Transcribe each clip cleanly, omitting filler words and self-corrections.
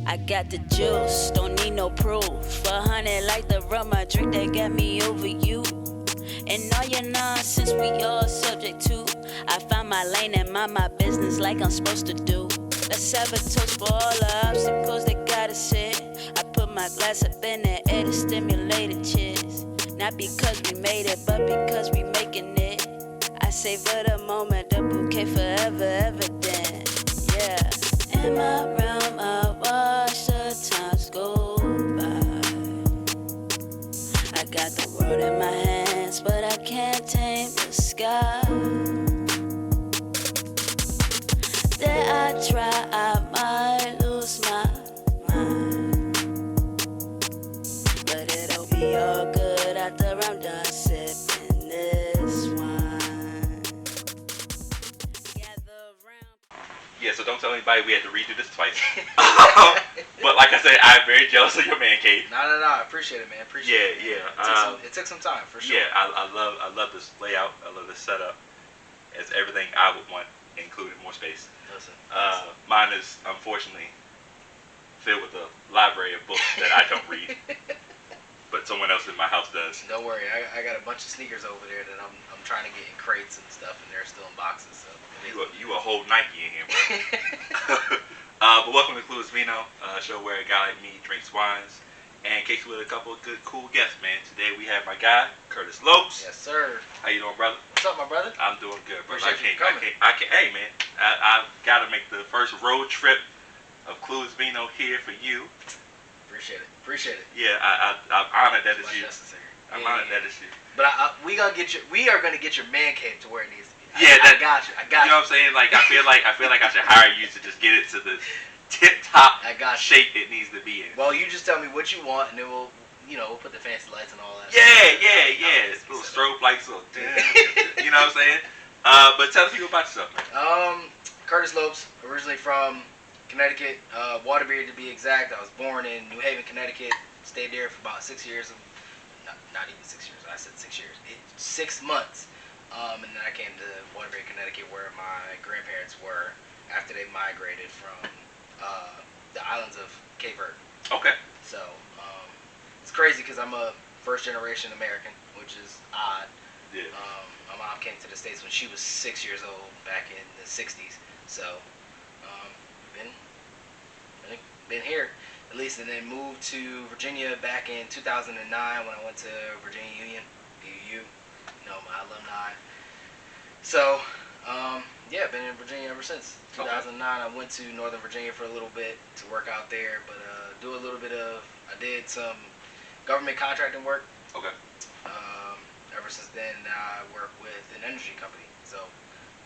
I got the juice, don't need no proof. 100 like the rum I drink that got me over you. And all your nonsense we all subject to. I find my lane and mind my business like I'm supposed to do. Let's have a toast for all the obstacles that got us here. I put my glass up in the air to stimulate the cheers. Not because we made it, but because we making it. I savor the moment, the bouquet forever, evident. Yeah. In my realm, I watch the times go by. I got the world in my hands, but I can't tame the sky. Dare I try, I might lose my mind. But it'll be all good after I'm done sipping this wine. Gather round. Yeah, so don't tell anybody we had to redo this twice. But like I said, I'm very jealous of your man cave. No, I appreciate it, man. Appreciate it. Yeah. It took some time for sure. Yeah, I love this layout. I love this setup. It's everything I would want, including more space. Listen. Mine is unfortunately filled with a library of books that I don't read, but someone else in my house does. Don't worry, I got a bunch of sneakers over there that I'm trying to get in crates and stuff, and they're still in boxes. So you a whole Nike in here, bro. But welcome to Clueless Vino, a show where a guy like me drinks wines and kicks with a couple of good, cool guests, man. Today we have my guy, Curtis Lopes. Yes, sir. How you doing, brother? What's up, my brother? I'm doing good, bro. Appreciate you coming. Hey, man, I've got to make the first road trip of Clueless Vino here for you. Appreciate it. Yeah, I'm honored that it's Much you. necessary. I'm honored that it's you. But we are gonna get your man cave to where it needs to be. Yeah, I got you. You know what I'm saying? Like I feel like I should hire you to just get it to the tip top shape it needs to be in. Well, you just tell me what you want, and then we'll put the fancy lights and all that. Yeah. Little strobe lights, little you know what I'm saying? But tell people about yourself, man. Curtis Lopes, originally from Connecticut, Waterbury to be exact. I was born in New Haven, Connecticut. Stayed there for about 6 years. Not even 6 years. I said 6 years. 6 months. And then I came to Waterbury, Connecticut, where my grandparents were after they migrated from the islands of Cape Verde. Okay. So it's crazy because I'm a first-generation American, which is odd. Yeah. My mom came to the States when she was 6 years old back in the 60s. So been here at least, and then moved to Virginia back in 2009 when I went to Virginia Union, VU, my alumni. So been in Virginia ever since 2009. I went to Northern Virginia for a little bit to work out there, but I did some government contracting work. Okay. Ever since then, I work with an energy company. So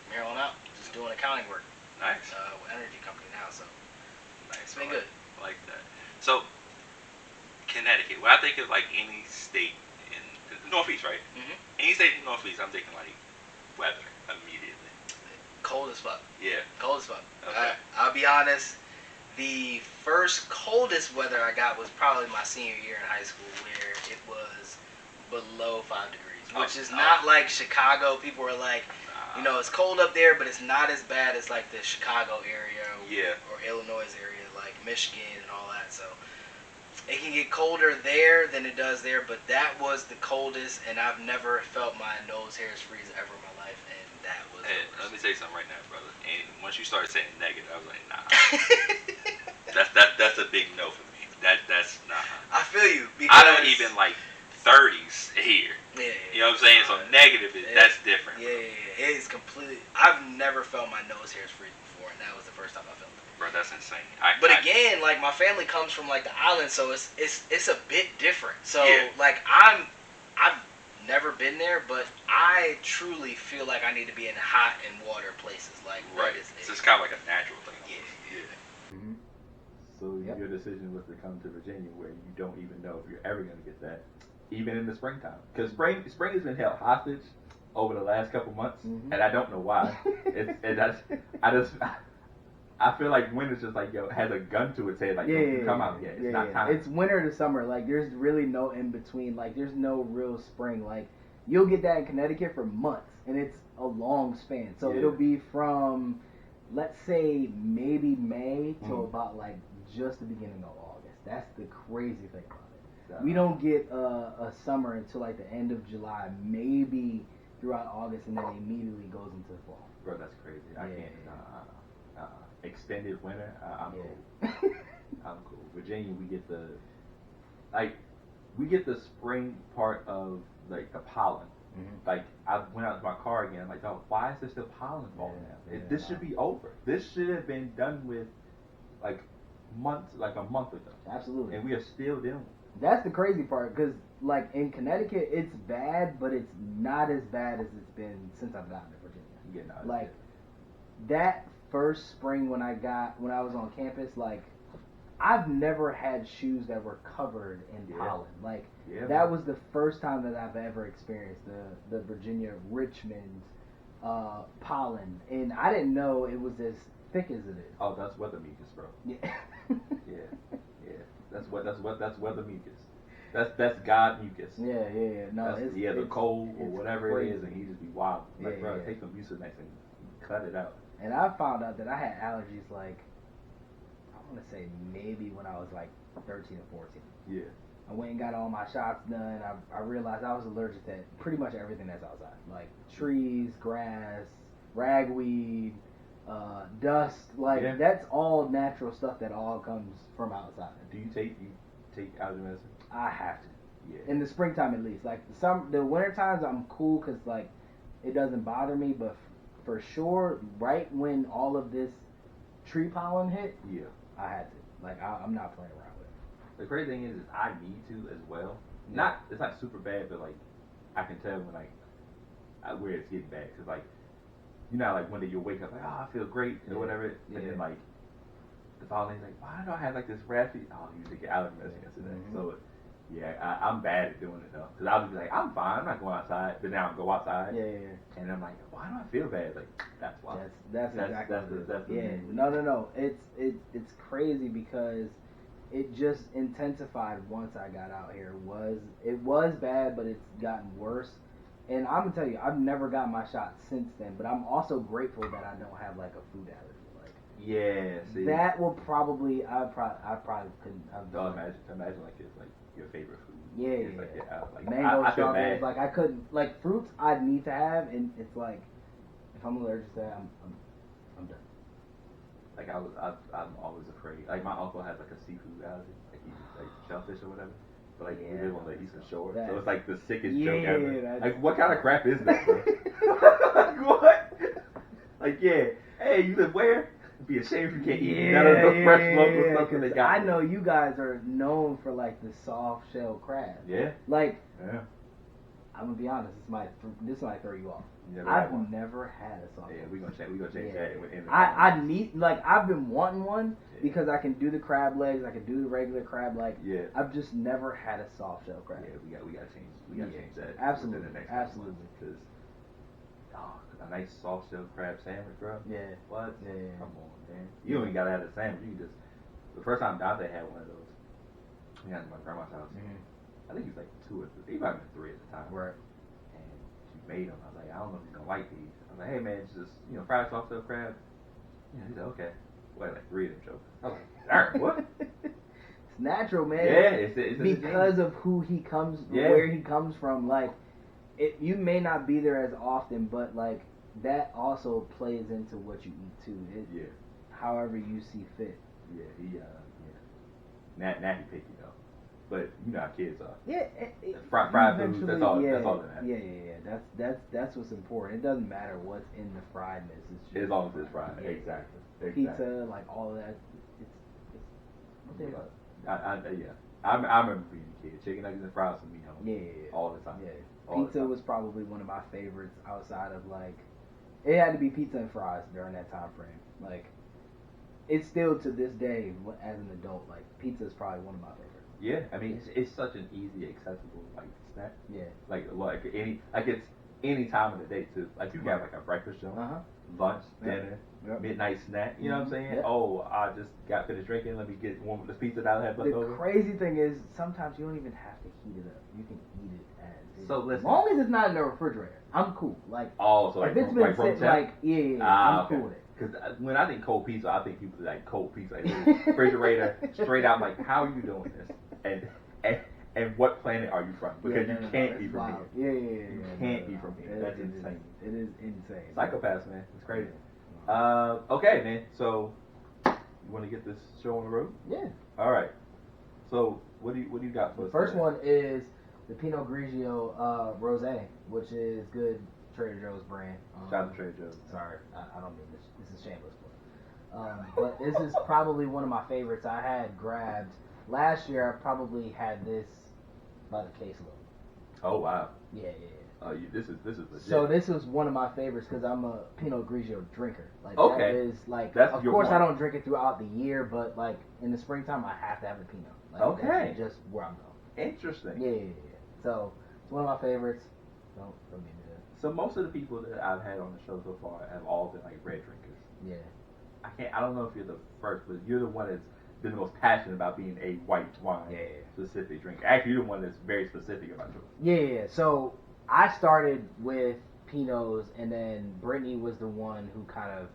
from here on out, just doing accounting work. Nice. With energy company now, so nice. It's been good. I like that. So Connecticut, when I think of like any state in the Northeast, right? Mm-hmm. Any state in the Northeast, I'm thinking like weather immediately. Cold as fuck. Yeah. Cold as fuck. Okay. I'll be honest. The first coldest weather I got was probably my senior year in high school, where it was below 5 degrees, which is not like Chicago. People are like, it's cold up there, but it's not as bad as like the Chicago area or Illinois area, like Michigan and all that. So it can get colder there than it does there, but that was the coldest, and I've never felt my nose hairs freeze ever in my life, and that was. Hey, let me say something right now, brother. And once you started saying negative, I was like, nah. that's a big no for me. That's nah. I feel you. Because I don't even like 30s here. Yeah. You know what I'm saying? So negative that's different. Yeah. It is completely. I've never felt my nose hairs freeze before, and that was the first time I felt it. Bro, that's insane. Again, like my family comes from like the island, so it's a bit different. So like I've never been there, but I truly feel like I need to be in hot and water places. Like right. So it's kind of like a natural thing. Yeah. Mm-hmm. So your decision was to come to Virginia, where you don't even know if you're ever going to get that, even in the springtime. Because spring has been held hostage over the last couple months, and I don't know why. I feel like winter's just like has a gun to its head. Like don't come out yet. It's not time. It's winter to summer. Like there's really no in between. Like there's no real spring. Like you'll get that in Connecticut for months, and it's a long span. So it'll be from let's say maybe May till about like just the beginning of August. That's the crazy thing about it. We don't get a summer until like the end of July, maybe throughout August, and then it immediately goes into the fall. Bro, that's crazy. I can't. Extended winter, I'm cool. I'm cool. Virginia, we get the spring part of like the pollen. Like I went out to my car again. I'm like, oh, why is there still pollen falling down? This should be over. This should have been done with like a month ago. Absolutely. And we are still dealing with it. That's the crazy part, because like in Connecticut, it's bad, but it's not as bad as it's been since I've gotten to Virginia. Yeah, no, like that first spring when I was on campus, like I've never had shoes that were covered in pollen. Like that was the first time that I've ever experienced the Virginia Richmond pollen, and I didn't know it was as thick as it is. Oh, that's weather mucus, bro. Yeah. yeah. That's weather mucus. That's God mucus. Yeah. No, it's the cold or whatever crazy. it is, and he just be wild. Like, bro, Yeah. take some Mucinex and cut it out. And I found out that I had allergies like, I want to say maybe when I was like 13 or 14. Yeah. I went and got all my shots done. I realized I was allergic to pretty much everything that's outside. Like trees, grass, ragweed, dust. Like that's all natural stuff that all comes from outside. Do you take allergy medicine? I have to. Yeah. In the springtime at least. Like the winter times I'm cool because like it doesn't bother me, but for sure, right when all of this tree pollen hit, I had to. Like I'm not playing around with it. The crazy thing is I need to as well. It's not super bad, but like I can tell when like where it's getting bad, because like like one day you'll wake up like, oh, I feel great or whatever, and then like the following day, like, why do I have like this raspy? Oh, you take your allergy medicine yesterday. So I'm bad at doing it though, because I'll be like, I'm fine, I'm not going outside, but now I go outside. And I'm like, why do I feel bad? Like that's why. That's exactly that's No. It's crazy because it just intensified once I got out here. It was bad, but it's gotten worse. And I'm gonna tell you, I've never got my shot since then. But I'm also grateful that I don't have like a food allergy. Like see, that will probably I probably couldn't. Imagine like it's like your favorite food. Like mango strawberries. Like I couldn't, like fruits I'd need to have, and it's like if I'm allergic to that, I'm done. Like I'm always afraid. Like my uncle has like a seafood allergy, like he eats like shellfish or whatever. But like we live on the eastern shore, so it's like the sickest joke ever. Like what kind of crap is that, bro? Like what? Like hey, you live where? Be ashamed if you can't eat none of the fresh local stuff they got. I know you guys are known for like the soft shell crab. Like I'm gonna be honest, this might throw you off. I've never had a soft. We gonna change that. I need, like, I've been wanting one because I can do the crab legs, I can do the regular crab. Like I've just never had a soft shell crab. We gotta change that. Absolutely. Because a nice soft shell crab sandwich, bro. What? Come on, man. You don't even gotta have the sandwich. You can just. The first time Dante had one of those, we had at my grandma's house. I think he was like 2 or 3. He might have been 3 at the time. Right. And she made them. I was like, I don't know if he's gonna like these. I was like, hey man, it's just fried soft shell crab. He said, okay. Well, like 3 of them jokes. I was like, darn, what? It's natural, man. It's because of who he comes, where he comes from. Like, you may not be there as often, but like that also plays into what you eat too. However you see fit. Now he picky though, but you know how kids are. Fried food. That's all that matters. That's what's important. It doesn't matter what's in the friedness. It's just as long as it's fried. Exactly. Pizza, like all of that. I remember being a kid. Chicken nuggets and fries with me home. All the time. Pizza was probably one of my favorites outside of like. It had to be pizza and fries during that time frame. Like, it's still to this day, as an adult, like pizza is probably one of my favorites. I mean it's such an easy, accessible like snack. Like it's any time of the day too. Like you got like a breakfast joint, lunch, dinner, midnight snack. You know what I'm saying? Oh, I just got finished drinking. Let me get one of this pizza that I have left over. The crazy thing is sometimes you don't even have to heat it up. You can eat it as so listen. As long as it's not in the refrigerator, I'm cool. Like so like if it's been sitting, like I'm cool with it. because when I think cold pizza, I think people like cold pizza, like refrigerator, straight out. Like, how are you doing this? And what planet are you from? Because you can't be from here. You can't be from here. That's insane. It is insane. Psychopaths, man. It's crazy. Okay, man. So, you want to get this show on the road? Yeah. All right. So, what do you got for us? The first one is the Pinot Grigio Rosé, which is good Trader Joe's brand. Shout out to Trader Joe's. Sorry, I don't mean this. This is shameless. But this is probably one of my favorites. I had grabbed last year. I probably had this by the caseload. Oh wow. Yeah. Oh, this is legit. So this was one of my favorites because I'm a Pinot Grigio drinker. Like okay. That is like. That's of your course, one. I don't drink it throughout the year, but like in the springtime, I have to have the Pinot. Like, okay. That's just where I'm going. Interesting. Yeah. So it's one of my favorites. Don't give me that. So most of the people that I've had on the show so far have all been like red drinkers. Yeah. I don't know if you're the first, but you're the one that's been the most passionate about being a white wine specific drinker. Actually, you're the one that's very specific about yours. Yeah. So I started with Pinots, and then Brittany was the one who kind of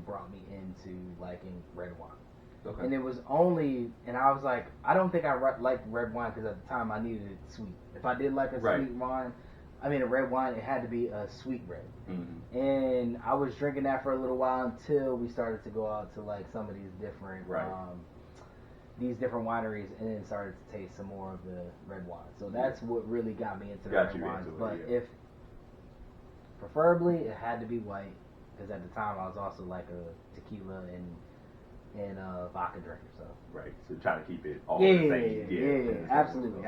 brought me into liking red wine. Okay. And it was only, and I was like, I don't think I liked red wine because at the time I needed it sweet. If I did like a sweet wine, a red wine, it had to be a sweet red. Mm-hmm. And I was drinking that for a little while until we started to go out to like some of these different wineries, and then started to taste some more of the red wine. So that's what really got me into the red wines. But if preferably it had to be white, because at the time I was also like a tequila and vodka drinker. So so trying to keep it all the same. Yeah, absolutely.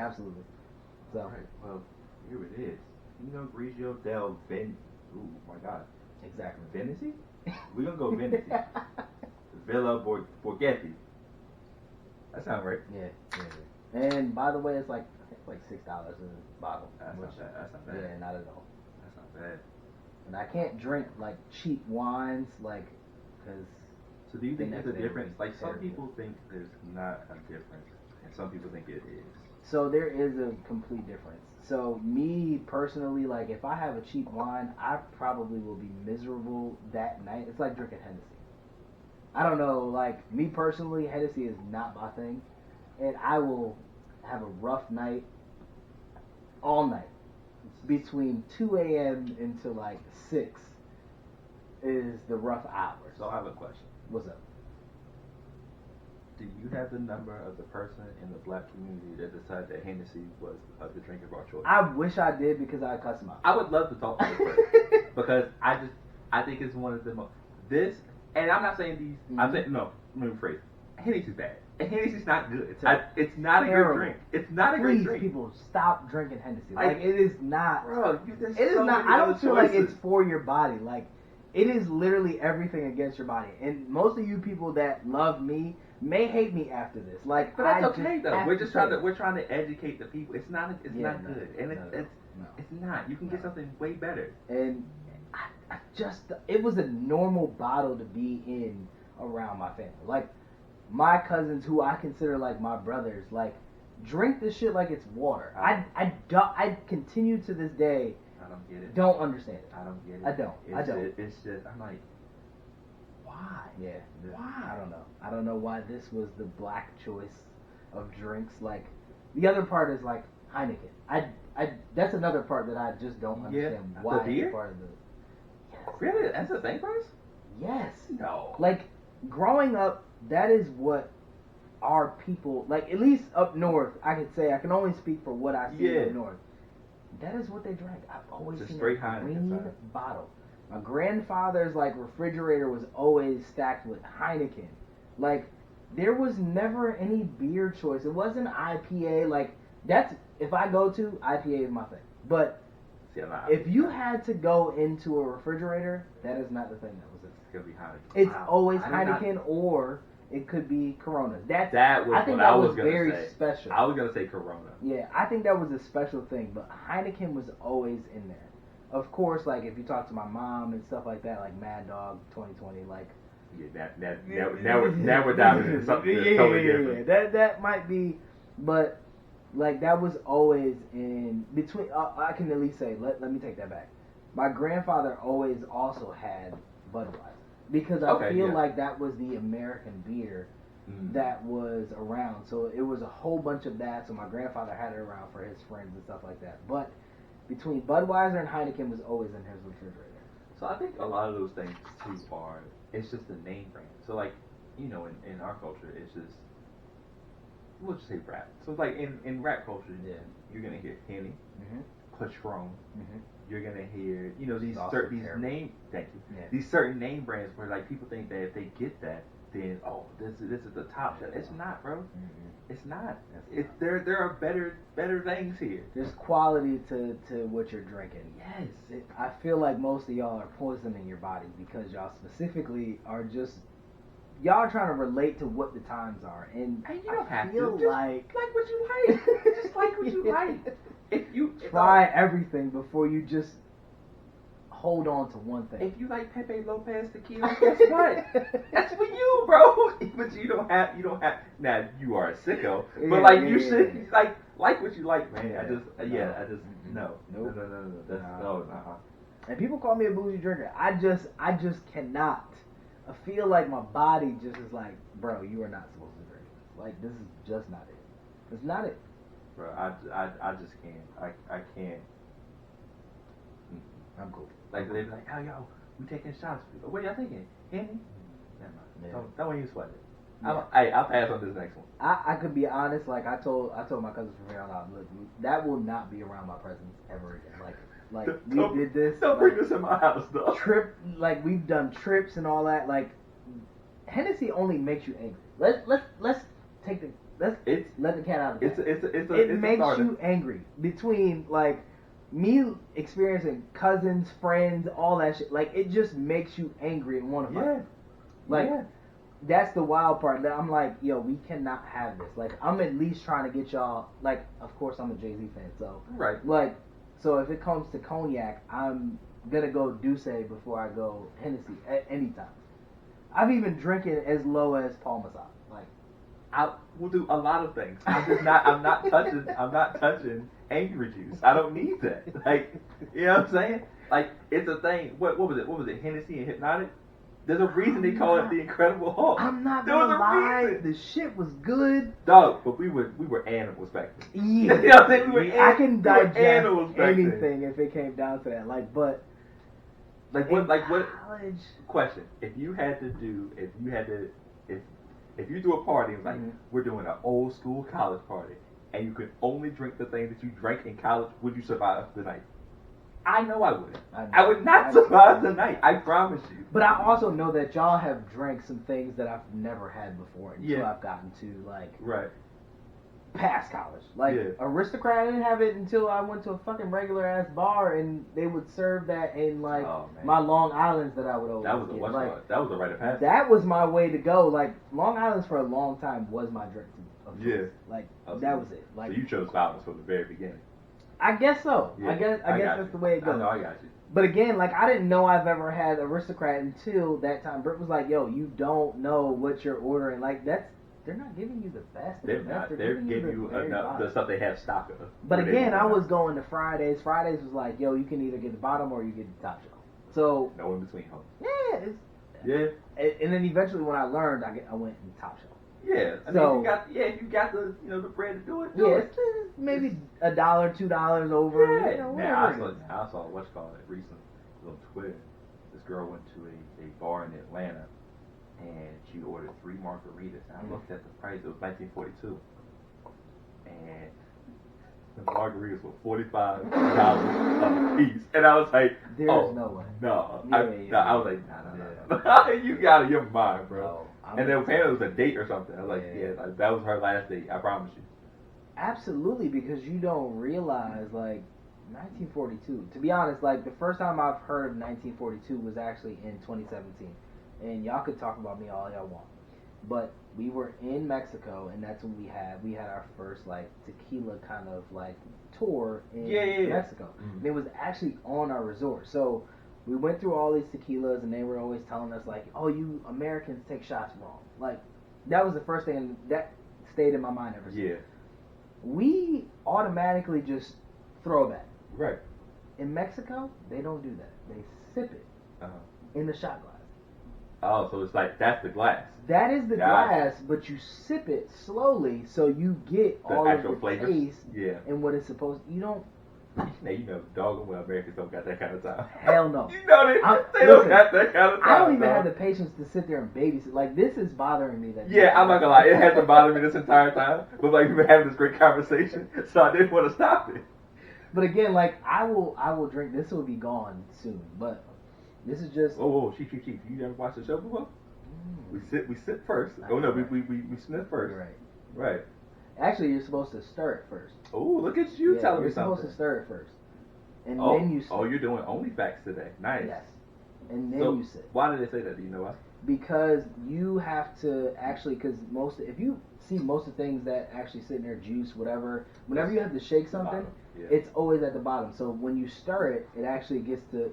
So all right, well, here it is. Pinot Grigio del Ven. Ooh, my God. Exactly. Venice? We're gonna go Venice. Villa Borghetti. That sounds right. Yeah. And by the way, it's like $6 a bottle. That's not bad. That's not bad. Yeah, not at all. That's not bad. And I can't drink like cheap wines, like, because. So do you think there's a difference? Like some people think there's not a difference, and some people think it is. So there is a complete difference. So me personally, like if I have a cheap wine, I probably will be miserable that night. It's like drinking Hennessy. I don't know, like me personally, Hennessy is not my thing, and I will have a rough night all night. Between 2 a.m. until like 6 is the rough hours. So I have a question. What's up? Do you have the number of the person in the black community that decided that Hennessy was the drink of our choice? I wish I did because I cuss them out. I would love to talk to this person because I think it's one of the most and I'm not saying these. Mm-hmm. I'm saying no. Let me rephrase. Hennessy's bad. And Hennessy's not good. It's not a terrible. good drink. It's not a great drink. Please, people, stop drinking Hennessy. Like it is not. Bro, it is not. I don't feel like it's for your body. Like it is literally everything against your body. And most of you people that love me may hate me after this. Like, but that's okay though. We're trying to educate the people. It's not good, and it's not. You can get something way better. And I just it was a normal bottle to be in around my family. Like my cousins, who I consider like my brothers, like drink this shit like it's water. I continue to this day. I don't get it. Don't understand it. I don't get it. I don't. It's just I'm like, why? Yeah. Why? I don't know. I don't know why this was the black choice of drinks. Like the other part is like Heineken. I that's another part that I just don't understand why it's part of the. Yes. Really? That's the same price? Yes. No. Like growing up, that is what our people like. At least up north, I can only speak for what I see up north. That is what they drank. I've always seen a green bottle. My grandfather's like refrigerator was always stacked with Heineken. Like there was never any beer choice. It wasn't IPA. Like that's if I go to IPA is my thing. But if you had to go into a refrigerator, that is not the thing that was it. It's gonna be Heineken. It's always Heineken or it could be Corona. That was very special. I was gonna say Corona. Yeah, I think that was a special thing, but Heineken was always in there. Of course, like if you talk to my mom and stuff like that, like Mad Dog 2020, like now we're diving into something that's totally different. That might be, but like that was always in between. I can at least say, let me take that back. My grandfather always also had Budweiser. because I feel like that was the American beer that was around. So it was a whole bunch of that. So my grandfather had it around for his friends and stuff like that. But between Budweiser and Heineken was always in his refrigerator. So I think a lot of those things too are, it's just the name brand. So like, you know, in our culture, it's just, we'll just say rap. So it's like in rap culture, you're gonna hear Henny, Patron. You're gonna hear, you know, these certain name brands where like people think that if they get that, then this is the top shelf. It's not, bro. It's not. There are better things here. There's quality to what you're drinking. Yes. I feel like most of y'all are poisoning your body because y'all specifically are just y'all are trying to relate to what the times are, and you don't have feel to. Just like what you like. Just like what you like. If try everything before you just hold on to one thing. If you like Pepe Lopez tequila, guess what? That's for you, bro. But you don't have. Now you are a sicko, but you should like what you like, man. I just no. That's no. And people call me a bougie drinker. I just cannot. I feel like my body just is like, bro, you are not supposed to drink this. Like, this is just not it. It's not it. Bro, I just can't. I can't. I'm cool. Like, they be like, oh, yo, we taking shots. What y'all thinking? Henny? Never mind. Don't even sweat it. I'll pass on this next one. I could be honest. Like, I told my cousin from here on out, look, that will not be around my presence ever again. Like we did this. Don't bring this in my house, though. We've done trips and all that. Like, Hennessy only makes you angry. Let's let the cat out of the bag. It makes you angry. Between like me experiencing cousins, friends, all that shit. Like, it just makes you angry and want to fight. Like, that's the wild part. That I'm like, yo, we cannot have this. Like, I'm at least trying to get y'all. Like, of course, I'm a Jay-Z fan, so like. So if it comes to cognac, I'm gonna go Douce before I go Hennessy at any time. I've even drinking as low as Parmesan. Like, I will do a lot of things. I'm not touching angry juice. I don't need that. Like, you know what I'm saying? Like, it's a thing. What was it? What was it? Hennessy and Hypnotic? There's a reason they call it the Incredible Hulk. I'm not gonna lie, the shit was good. Dog, but we were animals back then. Yeah. You know what I'm saying? I can digest anything if it came down to that. Like, but what college question. If you do a party and like we're doing an old school college party and you could only drink the thing that you drank in college, would you survive the night? I know I wouldn't. I would not survive the night. I promise you. But I also know that y'all have drank some things that I've never had before until I've gotten to past college. Like Aristocrat, I didn't have it until I went to a fucking regular ass bar and they would serve that in my Long Islands that I would always get. That was a rite of passage. That was my way to go. Like, Long Island's for a long time was my drink of choice. Like, that was it. Like, so you chose violence from the very beginning. I guess so. Yeah, I guess that's the way it goes. I know, I got you. But again, like, I didn't know I've ever had Aristocrat until that time. Britt was like, yo, you don't know what you're ordering. Like, they're not giving you the best. They're not. They're giving you enough the stuff they have stock of. But again, I was going to Fridays. Fridays was like, yo, you can either get the bottom or you get the top shelf. So no in between, huh? Yeah. And then eventually when I learned, I went in top shelf. Yeah, I mean, if you got the the bread to do it. It's maybe $1, $2 over. Yeah, I saw what's called it recently on Twitter. This girl went to a bar in Atlanta and she ordered 3 margaritas. And I looked at the price. It was 1942, and the margaritas were $45 a piece. And I was like, there's no way. No, I was like, no. You got it in your mind, bro. No. And then apparently it was a date or something. I was like, that was her last date. I promise you. Absolutely, because you don't realize, like, 1942. To be honest, like, the first time I've heard of 1942 was actually in 2017. And y'all could talk about me all y'all want. But we were in Mexico, and that's when we had our first, like, tequila kind of, like, tour in Mexico. Mm-hmm. And it was actually on our resort. So we went through all these tequilas, and they were always telling us, like, oh, you Americans take shots wrong. Like, that was the first thing that stayed in my mind ever since. Yeah. We automatically just throw that. Right. In Mexico, they don't do that. They sip it in the shot glass. Oh, so it's like that's the glass. That is the Gotcha. glass, but you sip it slowly, so you get The all of actual the flavors? taste Yeah. and what it's supposed. You don't. Now you know, doggone well Americans don't got that kind of time. Hell no. You know they don't Listen, got that kind of time. I don't even dog. have the patience to sit there and babysit. Like, this is bothering me. That Yeah, I'm not gonna lie, it hasn't bothered me this entire time. But like we've been having this great conversation, so I didn't want to stop it. But again, like I will drink. This will be gone soon. But this is just. Oh, chief. You ever watched the show before? We sit first. Oh no, we sniff first. You're right. Right. Actually, you're supposed to stir it first. Oh, look at you telling me You're supposed something. to stir it first, and Oh, then you sip. oh, you're doing only facts today. Nice. Yes. And then So, you sip. why did they say that? Do you know why? Because you have to actually, because if you see most of the things that actually sit in there, juice, whatever, whenever you have to shake something, Yeah. it's always at the bottom. So when you stir it, it actually gets to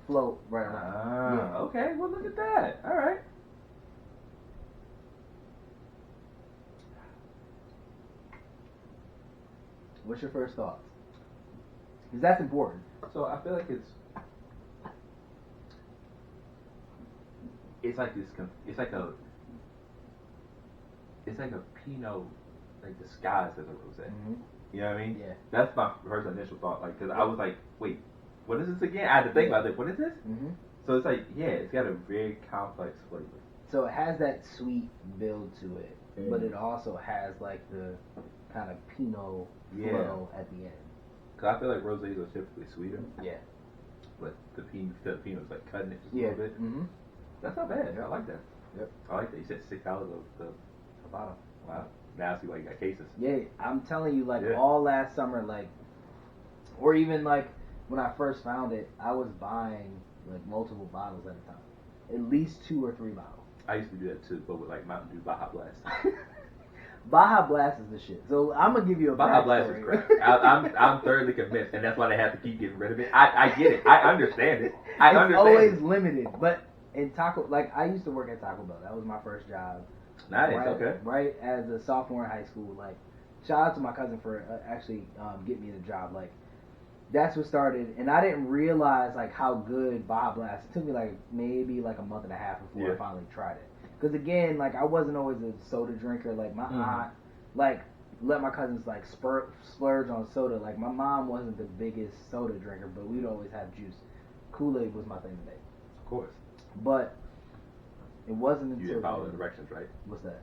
float right around. Ah, Yeah. okay. Well, look at that. All right. What's your first thoughts? Because that's important. So I feel like it's like this. It's like a Pinot, like disguised as a rosé. Mm-hmm. You know what I mean? Yeah. That's my first initial thought. Like, cause I was like, wait, what is this again? I had to think about it. What is this? Mm-hmm. So it's like, yeah, it's got a very complex flavor. So it has that sweet build to it, but it also has like the kind of Pinot flow at the end. Cause I feel like rosés are typically sweeter, Yeah. but the Pinot's like cutting it just a Yeah. little bit. Mm-hmm. That's not bad. Yeah, I like that. Yep. I like that. You said $6 of the Bottom. wow. Now I see why you got cases. Yeah, I'm telling you, like Yeah. all last summer, like, or even like when I first found it, I was buying like multiple bottles at a time, at least 2 or 3 bottles. I used to do that too, but with like Mountain Dew Baja Blast. Baja Blast is the shit. So I'm gonna give you a Baja Blast is crap. I'm thoroughly convinced, and that's why they have to keep getting rid of it. I get it. I understand it. I It's understand always it. limited, but in Taco, like I used to work at Taco Bell. That was my first job. Nice. Right, Okay. right as a sophomore in high school. Like, shout out to my cousin for actually getting me the job. Like, that's what started, and I didn't realize like how good Baja Blast. It took me like maybe like a month and a half before I finally tried it. Because again, like I wasn't always a soda drinker. Like my aunt, like let my cousins like splurge on soda. Like my mom wasn't the biggest soda drinker, but we'd always have juice. Kool-Aid was my thing to make. Of course. But it wasn't until You didn't follow the directions, right? What's that?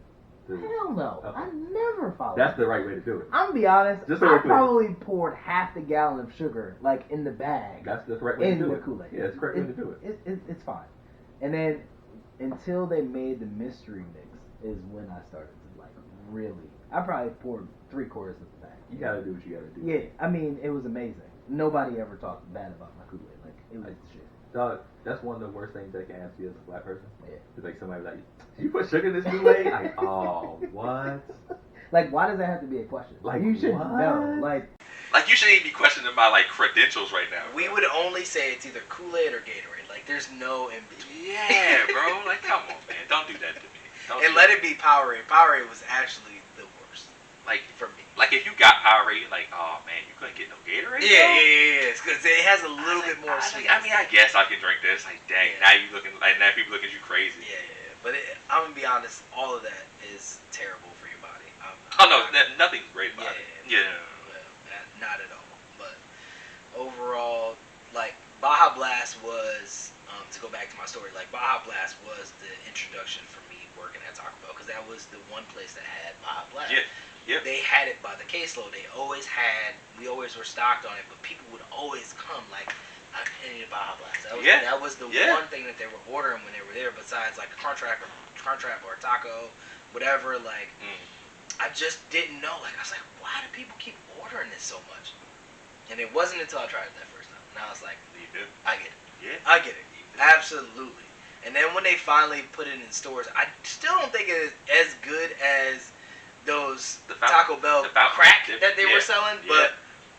The- Hell no. Okay. I never followed. That's the right way to do it. I'm gonna be honest. Just so I we're clear. probably poured half the gallon of sugar, like in the bag, That's the correct way in to do the it. Kool-Aid. Yeah, it's the correct way to do it. It's fine. And then until they made the mystery mix is when I started to like really. I probably poured 3/4 of the bag. You gotta do what you gotta do. Yeah, I mean it was amazing. Nobody ever talked bad about my Kool-Aid. Like it was shit. Dog, that's one of the worst things they can ask you as a black person. Yeah. It's like somebody like, you put sugar in this Kool-Aid? Like, oh, what? Like why does that have to be a question? Like, you should what? know. Like Like, you shouldn't even be questioning my, like, credentials right now. We would only say it's either Kool-Aid or Gatorade. Like, there's no in between. Yeah, bro. Like, come on, man. Don't do that to me. Don't And do let that. it be Powerade. Powerade was actually the worst. Like, For me. like, if you got Powerade, you're like, oh, man, you couldn't get no Gatorade? Yeah. Because it has a little bit more sweetness. I mean, I guess I can drink this. Like, dang, Yeah. now you looking, like, now people look at you crazy. Yeah. But I'm going to be honest, all of that is terrible for your body. Oh, no, nothing's great about it. Yeah. Yeah. Well, not at all. But overall, like, Baja Blast was, to go back to my story, like, Baja Blast was the introduction for me working at Taco Bell, because that was the one place that had Baja Blast. Yeah. Yep. They had it by the caseload. We always were stocked on it, but people would always come, like, I need a Baja Blast. That was the one thing that they were ordering when they were there, besides, like, Crunchwrap or Taco, whatever, like, I just didn't know. Like, I was like, why do people keep ordering this so much? And it wasn't until I tried it that first time. And I was like, You do? I get it. Yeah. I get it. Absolutely. And then when they finally put it in stores, I still don't think it is as good as those Taco Bell crack that they were selling, but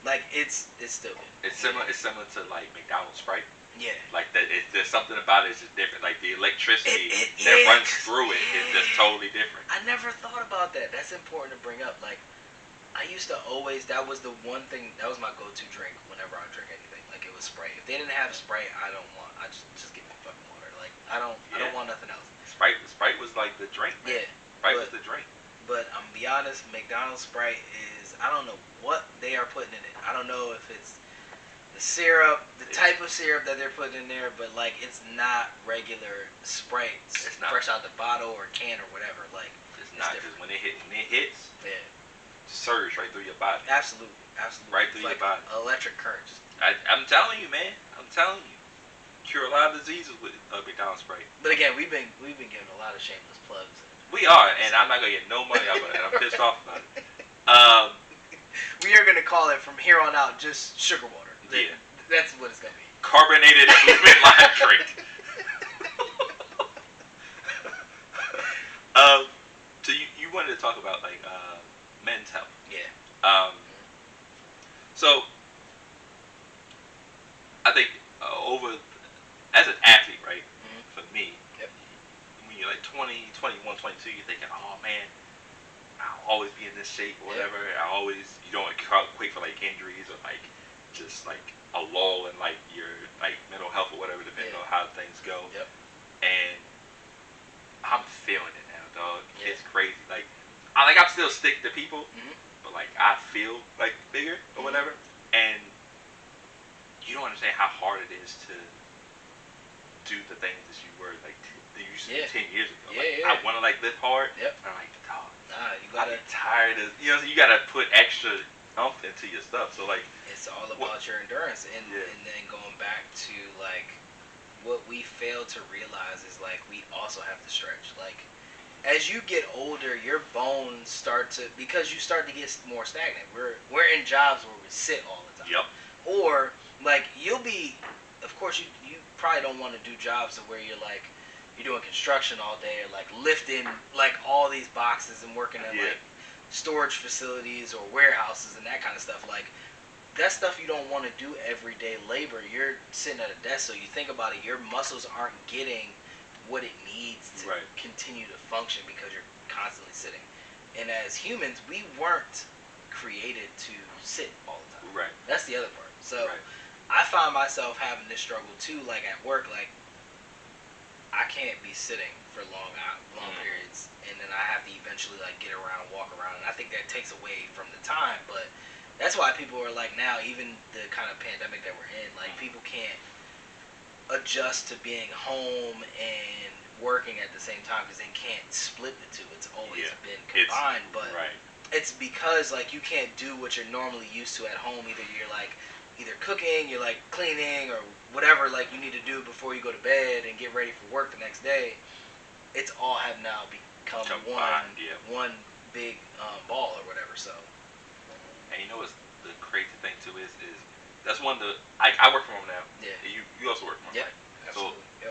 like it's still good. It's similar to like McDonald's Sprite. Yeah. Like there's something about it is just different. Like the electricity It that is. runs through it is just totally different. I never thought about that. That's important to bring up. Like, I used to always, that was the one thing, that was my go-to drink whenever I drink anything. Like, it was Sprite. If they didn't have Sprite, I just give me fucking water. Like I don't want nothing else. Sprite was like the drink, man. Yeah. Sprite was the drink. But I'm gonna be honest, McDonald's Sprite is, I don't know what they are putting in it. I don't know if it's the syrup, the type of syrup that they're putting in there, but like it's not regular Sprite. It's not fresh out the bottle or can or whatever. Like it's not, because when it hits, yeah, surge right through your body. Absolutely. Right through your body. Electric current. I'm telling you, man. I'm telling you. Cure a lot of diseases with McDonald's Sprite. But again, we've been giving a lot of shameless plugs. We are, and I'm not gonna get no money out of it. I'm pissed off about it. We are gonna call it from here on out just sugar water. Yeah, that's what it's gonna be. Carbonated movement lime drink. So you wanted to talk about like men's health. Yeah. So I think over as an athlete, right? For me. When you're like 20, 21, 22, you're thinking, oh man, I'll always be in this shape or whatever. You don't quake for like injuries or like just like a lull in like your like mental health or whatever, depending on how things go. Yep. And I'm feeling it now, dog. Yeah. It's crazy. Like I'm still stick to people, but like I feel like bigger or whatever. And you don't understand how hard it is to do the things that you were like that you used to do 10 years ago. I want to like lift hard. Yep. And I'm like, dog, you gotta. I'm tired of you gotta put extra oomph into your stuff. So like, it's all about your endurance, and then going back to like what we fail to realize is like we also have to stretch. Like as you get older, your bones start to, because you start to get more stagnant. We're in jobs where we sit all the time. Yep. Or like you'll be, of course you probably don't want to do jobs where you're like you're doing construction all day or like lifting like all these boxes and working in like storage facilities or warehouses and that kind of stuff. Like that stuff you don't want to do everyday labor. You're sitting at a desk, so you think about it, your muscles aren't getting what it needs to continue to function because you're constantly sitting. And as humans, we weren't created to sit all the time. Right. That's the other part. So I find myself having this struggle too, like at work, like I can't be sitting for long periods, and then I have to eventually like get around, walk around, and I think that takes away from the time. But that's why people are like now, even the kind of pandemic that we're in, like people can't adjust to being home and working at the same time because they can't split the two. It's always been combined, but it's because like you can't do what you're normally used to at home. Either cooking, you're like cleaning or whatever like you need to do before you go to bed and get ready for work the next day. It's all have now become one big ball or whatever. So, and you know what's the crazy thing too is that's one of the I work from home now. Yeah. You also work from home. Yeah. Right? Absolutely. So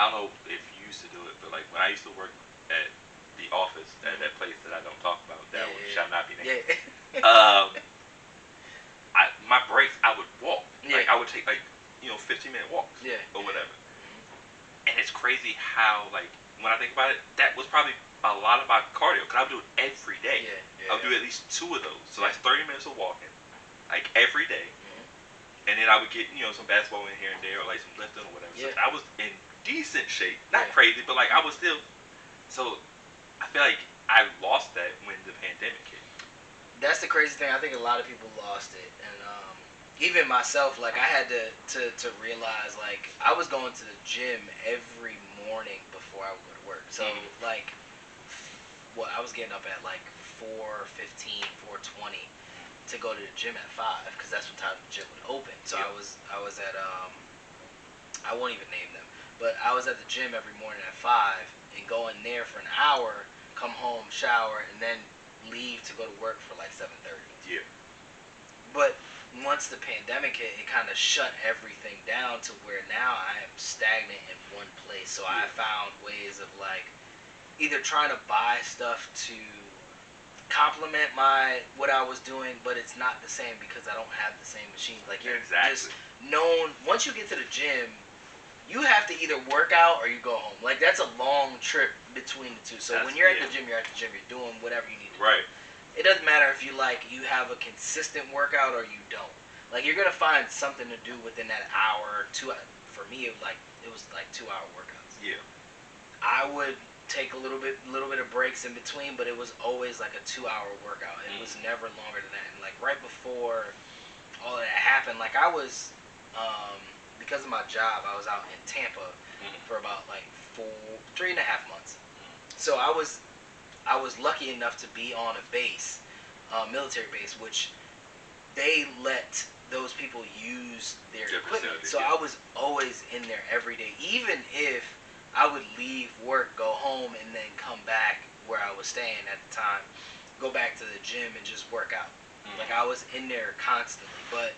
I don't know if you used to do it, but like when I used to work at the office at that place that I don't talk about, that one shall not be named. Yeah. My breaks, I would walk. Like I would take 15-minute walks. Or whatever. And it's crazy how like when I think about it, that was probably a lot of my cardio because I would do it every day. I would do at least 2 of those. So that's 30 minutes of walking, like every day. And then I would get some basketball in here and there or like some lifting or whatever. So I was in decent shape, not crazy, but like I was still. So I feel like I lost that when the pandemic hit. That's the crazy thing. I think a lot of people lost it, and even myself, like I had to realize, like I was going to the gym every morning before I would go to work. So like, I was getting up at like 4:15, 4:20 to go to the gym at 5 because that's what time the gym would open. So I was at I won't even name them, but I was at the gym every morning at 5 and go in there for an hour, come home, shower, and then leave to go to work for like 7:30. Yeah. But once the pandemic hit, it kind of shut everything down to where now I am stagnant in one place. So I found ways of like either trying to buy stuff to complement what I was doing, but it's not the same because I don't have the same machines. Like you're just known. Once you get to the gym, you have to either work out or you go home. Like that's a long trip between the two. So when you're at the gym, you're at the gym. You're doing whatever you need to do. Right. It doesn't matter if you have a consistent workout or you don't. Like you're gonna find something to do within that hour or 2. For me, it was like it was like 2-hour workouts. Yeah. I would take a little bit of breaks in between, but it was always like a 2-hour workout. It was never longer than that. And like right before all of that happened, like I was, because of my job, I was out in Tampa for about like 3.5 months. So I was lucky enough to be on a base, military base, which they let those people use their equipment. So I was always in there every day, even if I would leave work, go home, and then come back where I was staying at the time, go back to the gym and just work out. Like I was in there constantly. But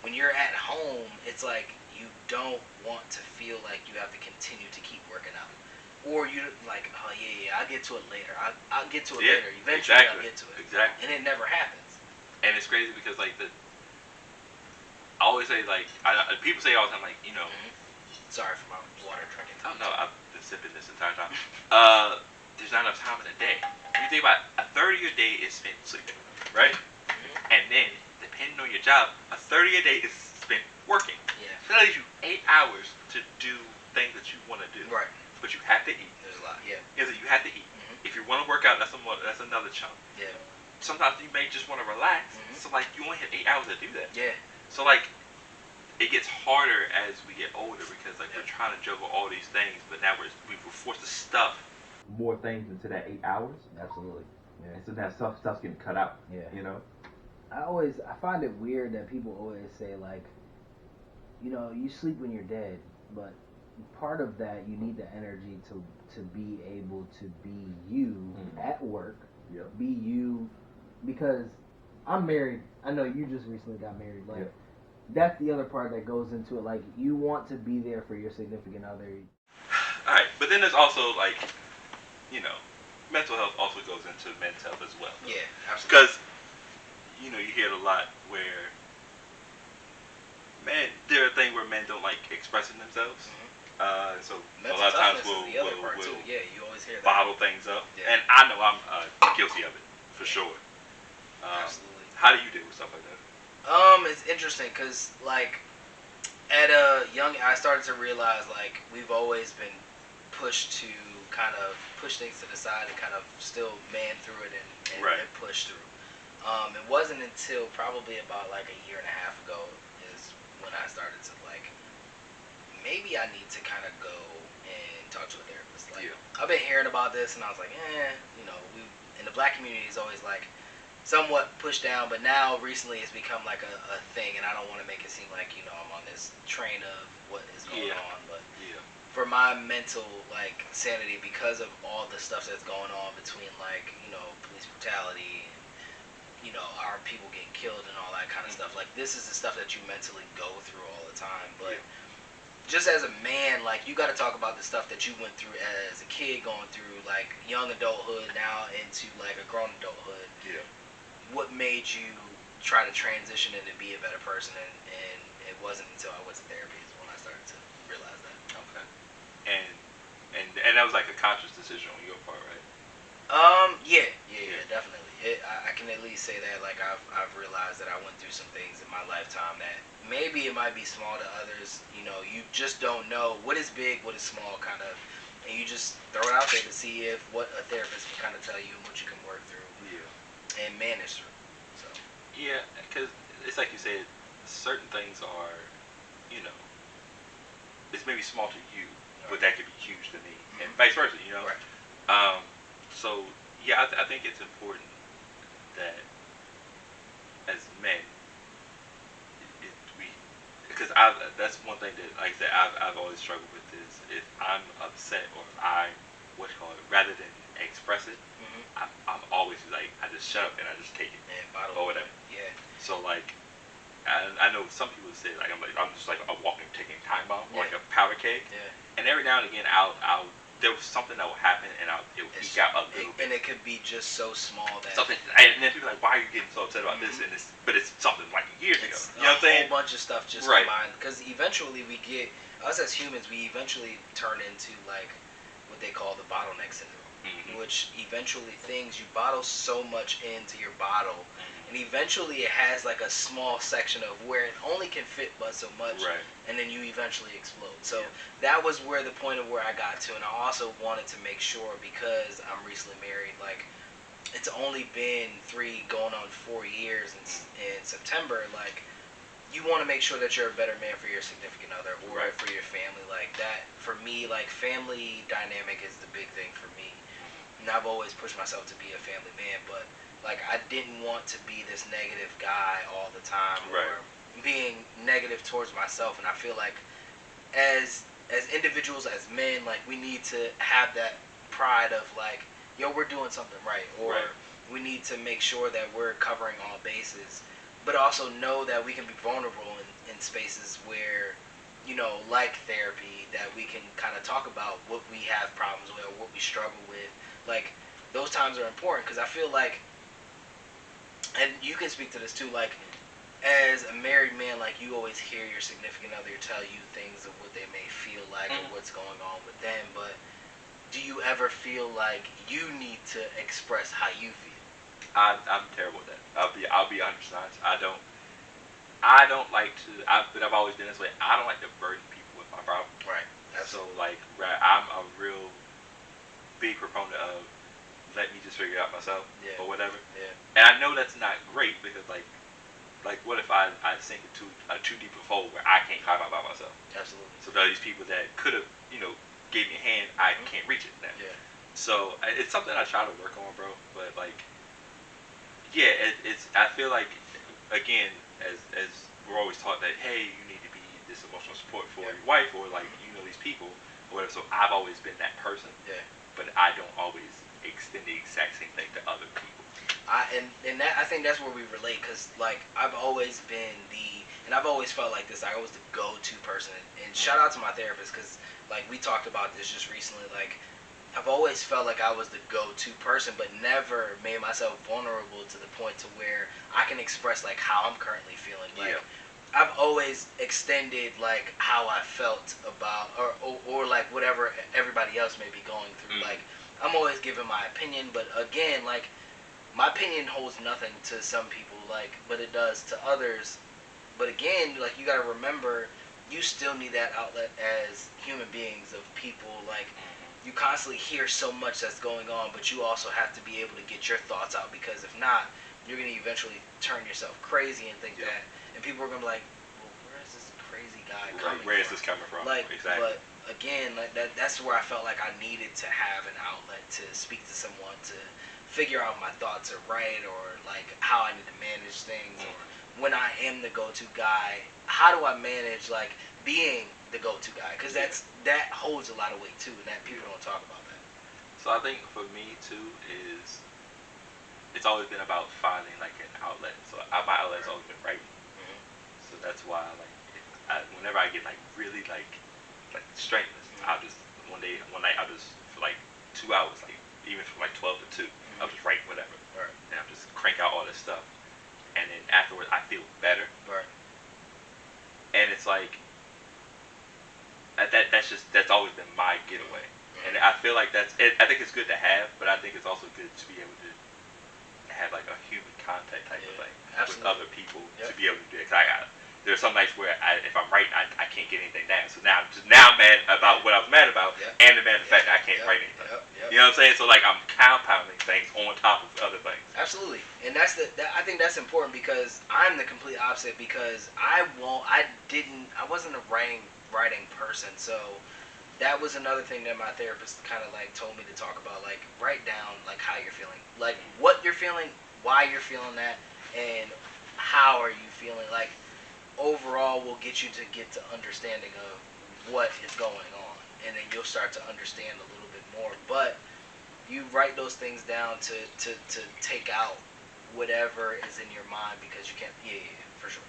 when you're at home, it's like you don't want to feel like you have to continue to keep working out. Or you like, oh yeah, I'll get to it later. I'll get to it later. Eventually I'll get to it. Exactly. And it never happens. And it's crazy because like I always say like, people say all the time like, you know. Sorry for my water drinking. Oh no, I've been sipping this entire time. There's not enough time in the day. When you think about it, a third of your day is spent sleeping, right? And then, depending on your job, a third of your day is spent working. Yeah. So that leaves you 8 hours to do things that you want to do. Right. But you have to eat. There's a lot. Yeah. You have to eat. If you want to work out, that's another chunk. Yeah. Sometimes you may just want to relax. So like you only have 8 hours to do that. Yeah. So like it gets harder as we get older because like we're trying to juggle all these things, but now we're forced to stuff more things into that 8 hours. Absolutely. Yeah. And so that stuff's getting cut out. Yeah. You know. I find it weird that people always say like, you know, you sleep when you're dead, but part of that you need the energy to be able to be you at work. Be you, because I'm married. I know you just recently got married. Like that's the other part that goes into it. Like you want to be there for your significant other. All right, but then there's also like, you know, mental health also goes into men's health as well. Yeah, absolutely. Because you know, you hear it a lot where there are things where men don't like expressing themselves. So mental a lot of times we'll you always hear that. Bottle things up. Yeah. And I know I'm guilty of it, for sure. Absolutely. How do you deal with stuff like that? It's interesting because, like, at a young, I started to realize, like, we've always been pushed to kind of push things to the side and kind of still man through it and push through. It wasn't until probably about like a year and a half ago is when I started to like, maybe I need to kind of go and talk to a therapist. Like, I've been hearing about this and I was like, you know, we in the black community is always like somewhat pushed down, but now recently it's become like a thing, and I don't want to make it seem like, you know, I'm on this train of what is going on, but for my mental like sanity, because of all the stuff that's going on between like, you know, police brutality and, you know, our people getting killed and all that kind of stuff, like this is the stuff that you mentally go through all the time. But just as a man, like you got to talk about the stuff that you went through as a kid, going through like young adulthood now into like a grown adulthood. What made you try to transition and to be a better person? And it wasn't until I went to therapy is when I started to realize that. Okay. And that was like a conscious decision on your part, right? Yeah, definitely. I can at least say that, like, I've realized that I went through some things in my lifetime that maybe it might be small to others. You know, you just don't know what is big, what is small, kind of, and you just throw it out there to see if what a therapist can kind of tell you and what you can work through and manage through. So yeah, because it's like you said, certain things are, you know, it's maybe small to you, but that could be huge to me, and vice versa. You know. Right. So yeah, I think it's important that as men, because that's one thing that, like I said, I've always struggled with is if I'm upset or if rather than express it, I'm always like, I just shut up and I just take it or whatever. Yeah. So like, I know some people say like I'm just like a walking ticking time bomb, or like a powder keg. Yeah. And every now and again, there was something that would happen, and it would peak out a little bit. And it could be just so small that something, and then people are like, why are you getting so upset about this? And but it's something like years ago. You know what I'm saying? A whole bunch of stuff just combined. Because eventually us as humans, we eventually turn into like what they call the bottleneck syndrome, which eventually you bottle so much into your bottle, and eventually it has like a small section of where it only can fit but so much, Right. and then you eventually explode. So that was where the point of where I got to, and I also wanted to make sure, because I'm recently married, like, it's only been 3 going on 4 years in September, like, you want to make sure that you're a better man for your significant other or for your family. Like that, for me, like family dynamic is the big thing for me. And I've always pushed myself to be a family man, but like I didn't want to be this negative guy all the time or being negative towards myself. And I feel like as individuals, as men, like we need to have that pride of like, yo, we're doing something right, or we need to make sure that we're covering all bases. But also know that we can be vulnerable in spaces where, you know, like therapy, that we can kind of talk about what we have problems with or what we struggle with. Like, those times are important because I feel like, and you can speak to this too, like, as a married man, like, you always hear your significant other tell you things of what they may feel like or what's going on with them, but do you ever feel like you need to express how you feel? I'm terrible at that. I'll be honest. I don't like to. But I've always been this way. I don't like to burden people with my problems. Right. So like, I'm a real big proponent of let me just figure it out myself or whatever. Yeah. And I know that's not great because like what if I sink into a too deep a hole where I can't climb out by myself? Absolutely. So there are these people that could have, gave me a hand. I can't reach it now. Yeah. So it's something I try to work on, bro. But like. Yeah, it's. I feel like, again, as we're always taught that, hey, you need to be this emotional support for your wife or like these people or whatever. So I've always been that person. Yeah. But I don't always extend the exact same thing to other people. And that I think that's where we relate, because like I've always been and I've always felt like this. I was the go-to person, and shout out to my therapist, because like we talked about this just recently, like. I've always felt like I was the go-to person, but never made myself vulnerable to the point to where I can express like how I'm currently feeling. Like I've always extended like how I felt about or like whatever everybody else may be going through. Like I'm always giving my opinion, but again, like my opinion holds nothing to some people, like, but it does to others. But again, like you gotta remember, you still need that outlet as human beings of people, like. You constantly hear so much that's going on, but you also have to be able to get your thoughts out, because if not, you're going to eventually turn yourself crazy and think that, and people are going to be like, well, where is this crazy guy coming from? Where is this coming from? Like, exactly. But again, like that's where I felt like I needed to have an outlet to speak to someone, to figure out my thoughts are right, or like how I need to manage things, or when I am the go-to guy, how do I manage like being the go-to guy, because that holds a lot of weight too, and that people don't talk about that. So I think for me too is it's always been about finding like an outlet. So my outlet's always been writing. So that's why whenever I get like really like strengthless, I'll just one night I'll just for like 2 hours, like even from like 12 to 2, I'll just write whatever, and I'll just crank out all this stuff, and then afterwards I feel better. And it's like. That's always been my getaway, and I feel like I think it's good to have, but I think it's also good to be able to have like a human contact type of thing with other people to be able to do it. There's some nights where if I'm writing, I can't get anything down. So now I'm mad about what I was mad about, and the fact that I can't write anything. You know what I'm saying? So like I'm compounding things on top of other things. Absolutely, and I think that's important, because I'm the complete opposite, because I wasn't a writing person, so that was another thing that my therapist kind of like told me to talk about, like write down like how you're feeling, like what you're feeling, why you're feeling that, and how are you feeling. Like overall will get you to get to understanding of what is going on, and then you'll start to understand a little bit more. But you write those things down to take out whatever is in your mind, because you can't for sure.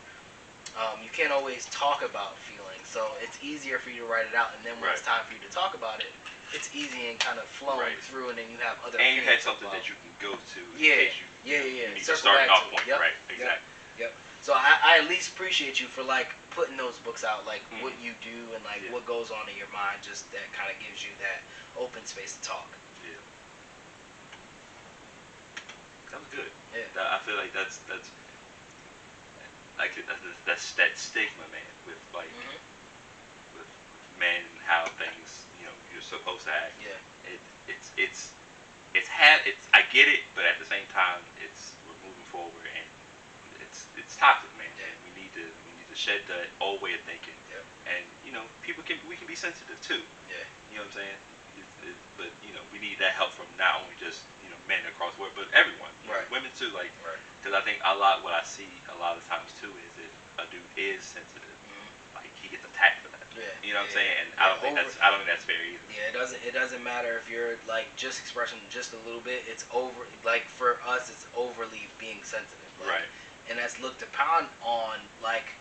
You can't always talk about feelings, so it's easier for you to write it out, and then when it's time for you to talk about it, it's easy and kind of flowing through, and then you have other. And you had something that you can go to in case you need Circle to start back off point, right? Exactly. Yep. So I at least appreciate you for like putting those books out, like what you do and like what goes on in your mind, just that kind of gives you that open space to talk. That was good. Yeah. I feel like that's like that's that stigma, man, with like with men and how things, you're supposed to act. Yeah. I get it, but at the same time, we're moving forward, and it's toxic, man. Yeah. And we need to shed the old way of thinking. Yep. And we can be sensitive too. Yeah. You know what I'm saying? But we need that help from not only just men across the world, but everyone. Right. Women too, like. Right. Because I think what I see a lot of times too is if a dude is sensitive, like he gets attacked for that. Yeah. You know what I'm saying? And Yeah, I don't think that's fair either. Yeah, it doesn't matter if you're like just expressing just a little bit. It's over. Like for us, it's overly being sensitive. Like, right. And that's looked upon on like.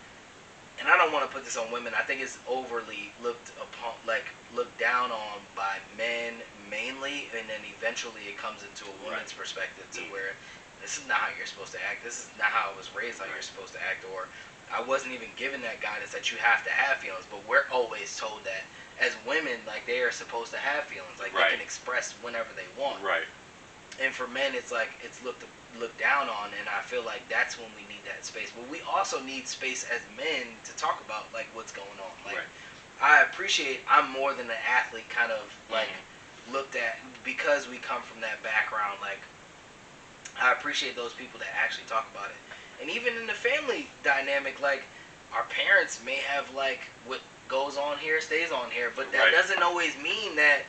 And I don't want to put this on women. I think it's overly looked down on by men mainly, and then eventually it comes into a woman's perspective to where this is not how you're supposed to act. This is not how I was raised. How you're supposed to act, or I wasn't even given that guidance that you have to have feelings. But we're always told that as women, like they are supposed to have feelings, like they can express whenever they want. Right. And for men, it's like it's looked down on, and I feel like that's when we need that space. But we also need space as men to talk about like what's going on. Like I appreciate I'm more than an athlete, kind of like looked at because we come from that background. Like I appreciate those people that actually talk about it. And even in the family dynamic, like our parents may have like what goes on here stays on here, but that doesn't always mean that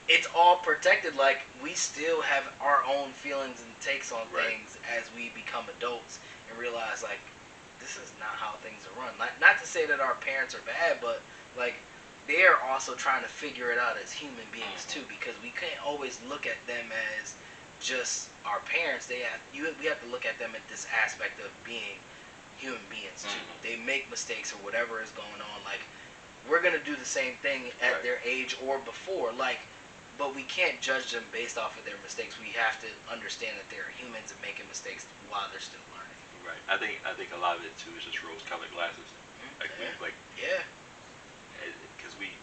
it's all protected. Like we still have our own feelings and takes on things as we become adults and realize like this is not how things are run. Not to say that our parents are bad, but like they are also trying to figure it out as human beings too, because we can't always look at them as just our parents. We have to look at them at this aspect of being human beings too. They make mistakes or whatever is going on. Like we're gonna do the same thing at their age or before. Like, but we can't judge them based off of their mistakes. We have to understand that they're humans and making mistakes while they're still learning. Right. I think a lot of it too is just rose-colored glasses. Because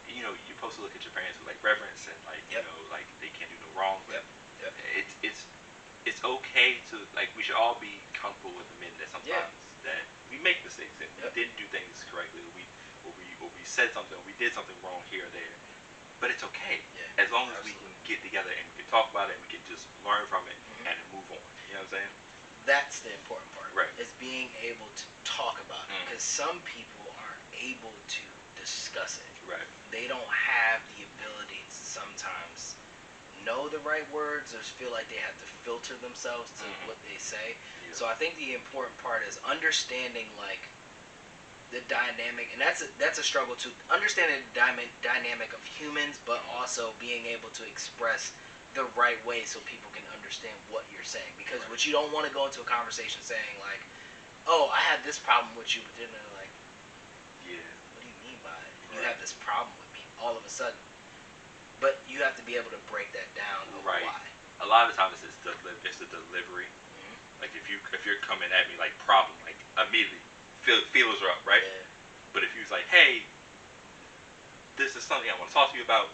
you're supposed to look at your parents with like reverence and like like they can't do no wrong. But it's okay to like we should all be comfortable with admitting that sometimes that we make mistakes and we didn't do things correctly. Or we said something, or we did something wrong here or there. But it's okay as long as we can get together and we can talk about it and we can just learn from it and move on. You know what I'm saying? That's the important part. Right. Is being able to talk about it, because some people aren't able to discuss it. Right. They don't have the ability to sometimes know the right words or feel like they have to filter themselves to what they say. Yeah. So I think the important part is understanding like the dynamic, and that's a struggle to understand the dynamic of humans, but also being able to express the right way so people can understand what you're saying. Because what you don't want to go into a conversation saying like, oh, I had this problem with you, but then they're like, what do you mean by it? You have this problem with me all of a sudden. But you have to be able to break that down of why. A lot of the times it's the delivery. Like if you're coming at me like problem, like immediately feelers are up, right? Yeah. But if you was like, hey, this is something I want to talk to you about,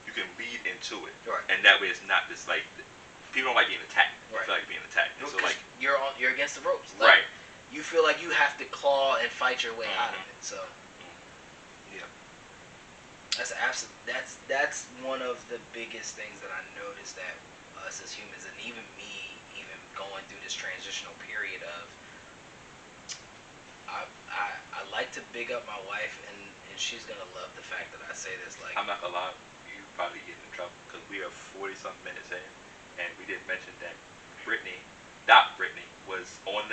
you can lead into it, and that way it's not just like people don't like being attacked. They feel like being attacked. And so like you're against the ropes, like, you feel like you have to claw and fight your way out of it. So that's one of the biggest things that I noticed that us as humans, and even me, even going through this transitional period of, I like to big up my wife, and she's gonna love the fact that I say this. Like, I'm not gonna lie, you probably get in trouble because we are 40-something minutes in, and we didn't mention that Brittany was on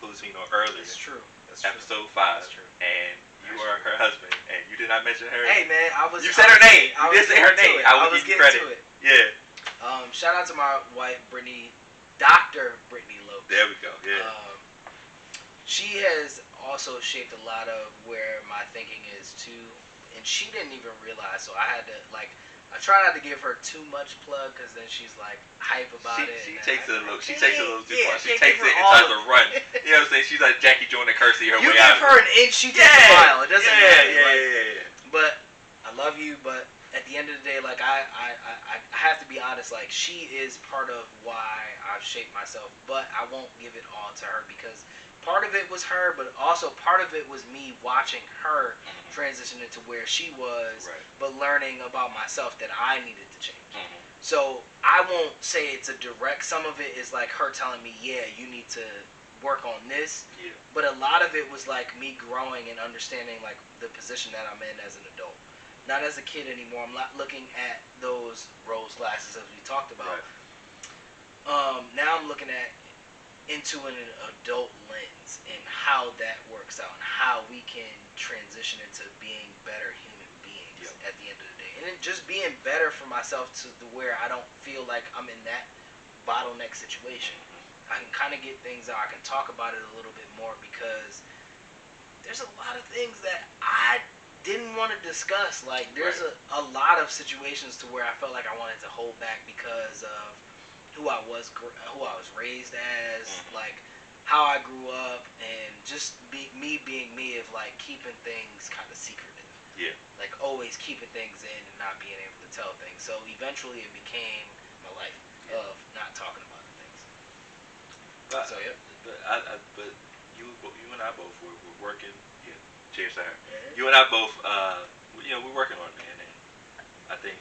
Clueless Vino earlier. That's true. Episode 5. That's true. And you are her husband, and you did not mention her. Hey man, you said her name. You did say her name. I will give you credit. To it. Yeah. Shout out to my wife, Brittany, Dr. Brittany Lopes. There we go. Yeah. She has also shaped a lot of where my thinking is too, and she didn't even realize. So I had to I try not to give her too much plug, because then she's like hype about it. She takes it a little too far. She takes it and tries to run. You know what I'm saying? She's like Jackie Joyner Kersey her way out. You give her an inch, she takes a mile. It doesn't matter. Yeah. But I love you, but at the end of the day, like I have to be honest. Like she is part of why I've shaped myself, but I won't give it all to her because part of it was her, but also part of it was me watching her transition into where she was, but learning about myself that I needed to change. So I won't say it's a direct. Some of it is like her telling me, yeah, you need to work on this. Yeah. But a lot of it was like me growing and understanding like the position that I'm in as an adult. Not as a kid anymore. I'm not looking at those rose glasses as we talked about. Now I'm looking at into an adult lens and how that works out and how we can transition into being better human beings at the end of the day. And then just being better for myself to where I don't feel like I'm in that bottleneck situation. I can kind of get things out. I can talk about it a little bit more because there's a lot of things that I didn't want to discuss. Like there's a lot of situations to where I felt like I wanted to hold back because of who I was raised as, like how I grew up, and just me being me of like keeping things kind of secretive. Yeah. Like always keeping things in and not being able to tell things. So eventually it became my life of not talking about things. But, so yeah. But you and I both were working. Yeah. Cheers to her. You and I both, we're working on it, man, and I think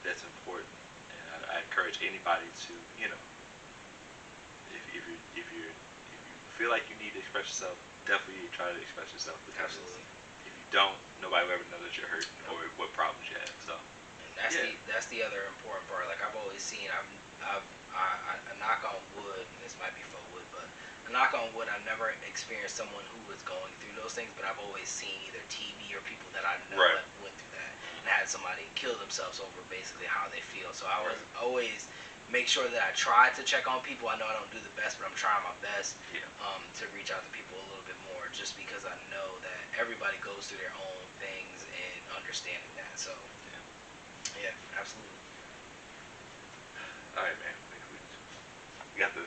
that's important, and I encourage anybody to, if you feel like you need to express yourself, definitely try to express yourself. Because if you don't, nobody will ever know that you're hurting or what problems you have. So, and that's the other important part. Like I've always seen, I knock on wood, and this might be faux wood, but knock on wood, I've never experienced someone who was going through those things, but I've always seen either TV or people that I know that went through that and had somebody kill themselves over basically how they feel. So I was always make sure that I try to check on people. I know I don't do the best, but I'm trying my best to reach out to people a little bit more, just because I know that everybody goes through their own things and understanding that. So yeah, absolutely. All right, man. We got the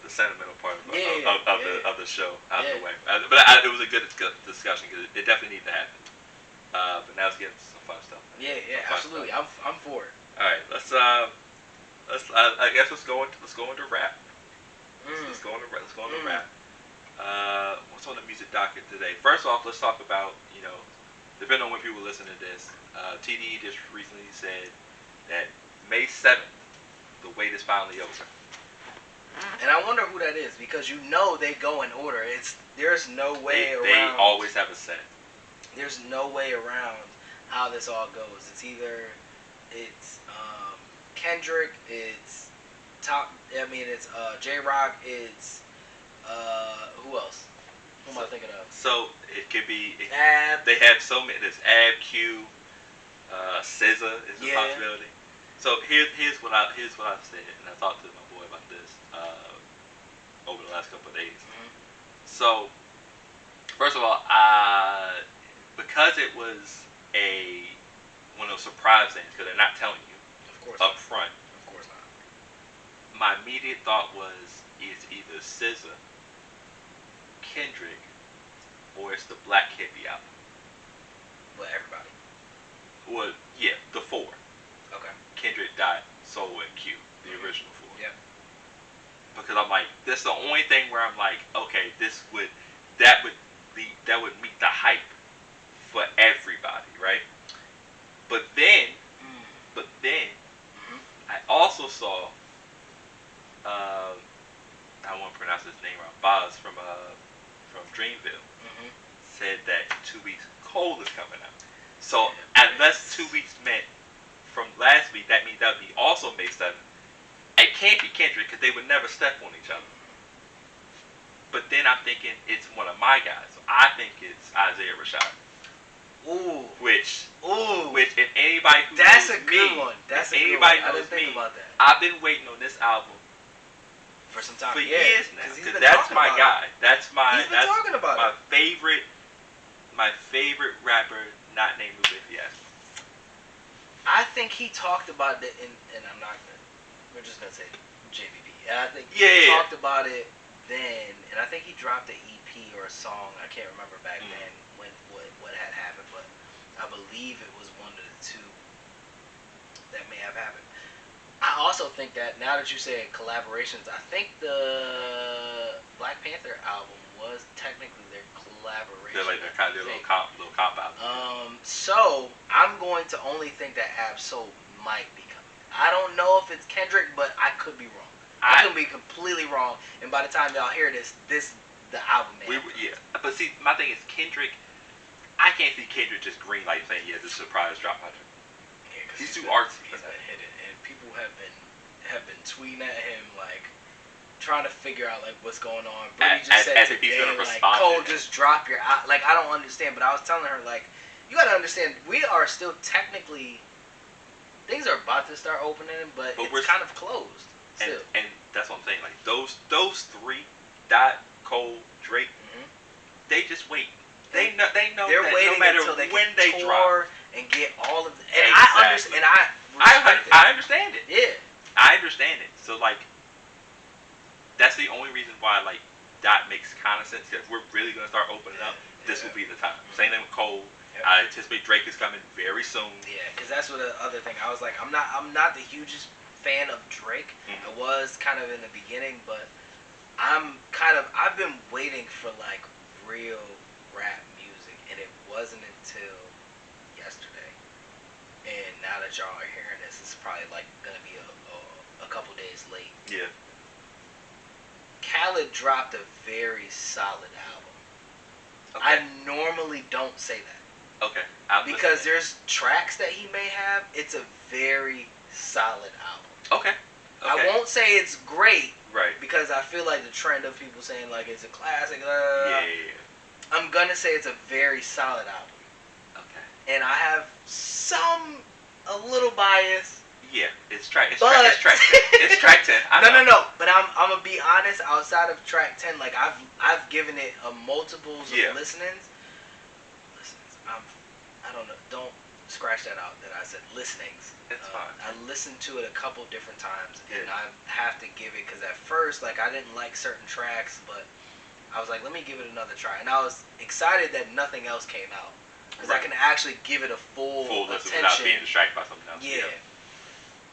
sentimental part of the show out the way. But it was a good discussion because it definitely needed to happen. But now let's get into some fun stuff. Yeah, absolutely. I'm for it. All right, let's I guess let's go into rap. Let's go into rap. What's on the music docket today? First off, let's talk about, depending on when people listen to this, TDE just recently said that May 7th, the wait is finally over. And I wonder who that is, because they go in order. There's no way around. They always have a set. There's no way around how this all goes. It's either Kendrick, it's J-Rock, it's who else? Who am I thinking of? So it could be Ab. They have so many. There's Ab, Q, SZA is a possibility. So here's what I said, and I talked to my boy about this over the last couple of days. So first of all, because it was one of those surprise things, because they're not telling you up front. Of course not. My immediate thought was it's either SZA, Kendrick, or it's the Black Hippie album. Well, everybody. Well, yeah, the four. Okay. Kendrick, Dot, Soul, and Q, the original four. Yep. Because I'm like, that's the only thing where I'm like, okay, that would meet the hype for everybody, right? But then I also saw, I won't pronounce his name wrong, Boz from Dreamville said that in 2 weeks Cole is coming out. So unless 2 weeks meant from last week, that means that would be also May 7th. It can't be Kendrick because they would never step on each other. But then I'm thinking it's one of my guys. So I think it's Isaiah Rashad. Ooh. Which if anybody who that's knows a good me, one. That's if a good anybody one. I knows didn't think me, about that. I've been waiting on this album for some time. For years now. Because Because that's my guy. That's my favorite rapper not named Lupe Fiasco. I think he talked about it and I'm not gonna, we're just gonna say JVP. And I think he talked about it then, and I think he dropped an EP or a song. I can't remember back then what had happened, but I believe it was one of the two that may have happened. I also think that now that you say collaborations, I think the Black Panther album was technically their collaboration. They're like they're kind of little comp album. So I'm going to only think that Ab-Soul might be coming. I don't know if it's Kendrick, but I could be wrong. I could be completely wrong. And by the time y'all hear this the album may Yeah. But see, my thing is Kendrick. I can't see Kendrick just green light saying, "Yeah, this surprise drop." Yeah, he's too artsy. He's been hidden, and people have been tweeting at him like trying to figure out like what's going on. Brittany just said today, like, "Cole, just drop your like." I don't understand, but I was telling her like, you gotta understand, we are still technically things are about to start opening, but it's kind of closed still. And that's what I'm saying. Like those three, Dot, Cole, Drake, they just wait. They know they're that waiting no matter until they when can they drop and get all of the, and exactly. I understand it. Yeah, I understand it. So like, that's the only reason why like Dot makes kind of sense. Because if we're really gonna start opening up, this will be the time. Same thing with Cole. Yep. I anticipate Drake is coming very soon. Yeah, because that's what the other thing. I was like, I'm not the hugest fan of Drake. I was kind of in the beginning, but I've been waiting for like real rap music, and it wasn't until yesterday. And now that y'all are hearing this, it's probably like gonna be a couple days late. Yeah. Khaled dropped a very solid album. Okay. I normally don't say that. Okay. Because there's tracks that he may have. It's a very solid album. Okay. I won't say it's great. Right. Because I feel like the trend of people saying like it's a classic. Yeah. I'm gonna say it's a very solid album. Okay. And I have a little bias. Yeah, it's track 10. It's track 10. No. But I'm gonna be honest. Outside of track 10, like I've given it a multiples of listenings. I don't know. Don't scratch that out. That I said listenings. It's fine. I listened to it a couple different times, and I have to give it because at first, like I didn't like certain tracks, but I was like, let me give it another try, and I was excited that nothing else came out because I can actually give it a full listen attention without being distracted by something else. Yeah.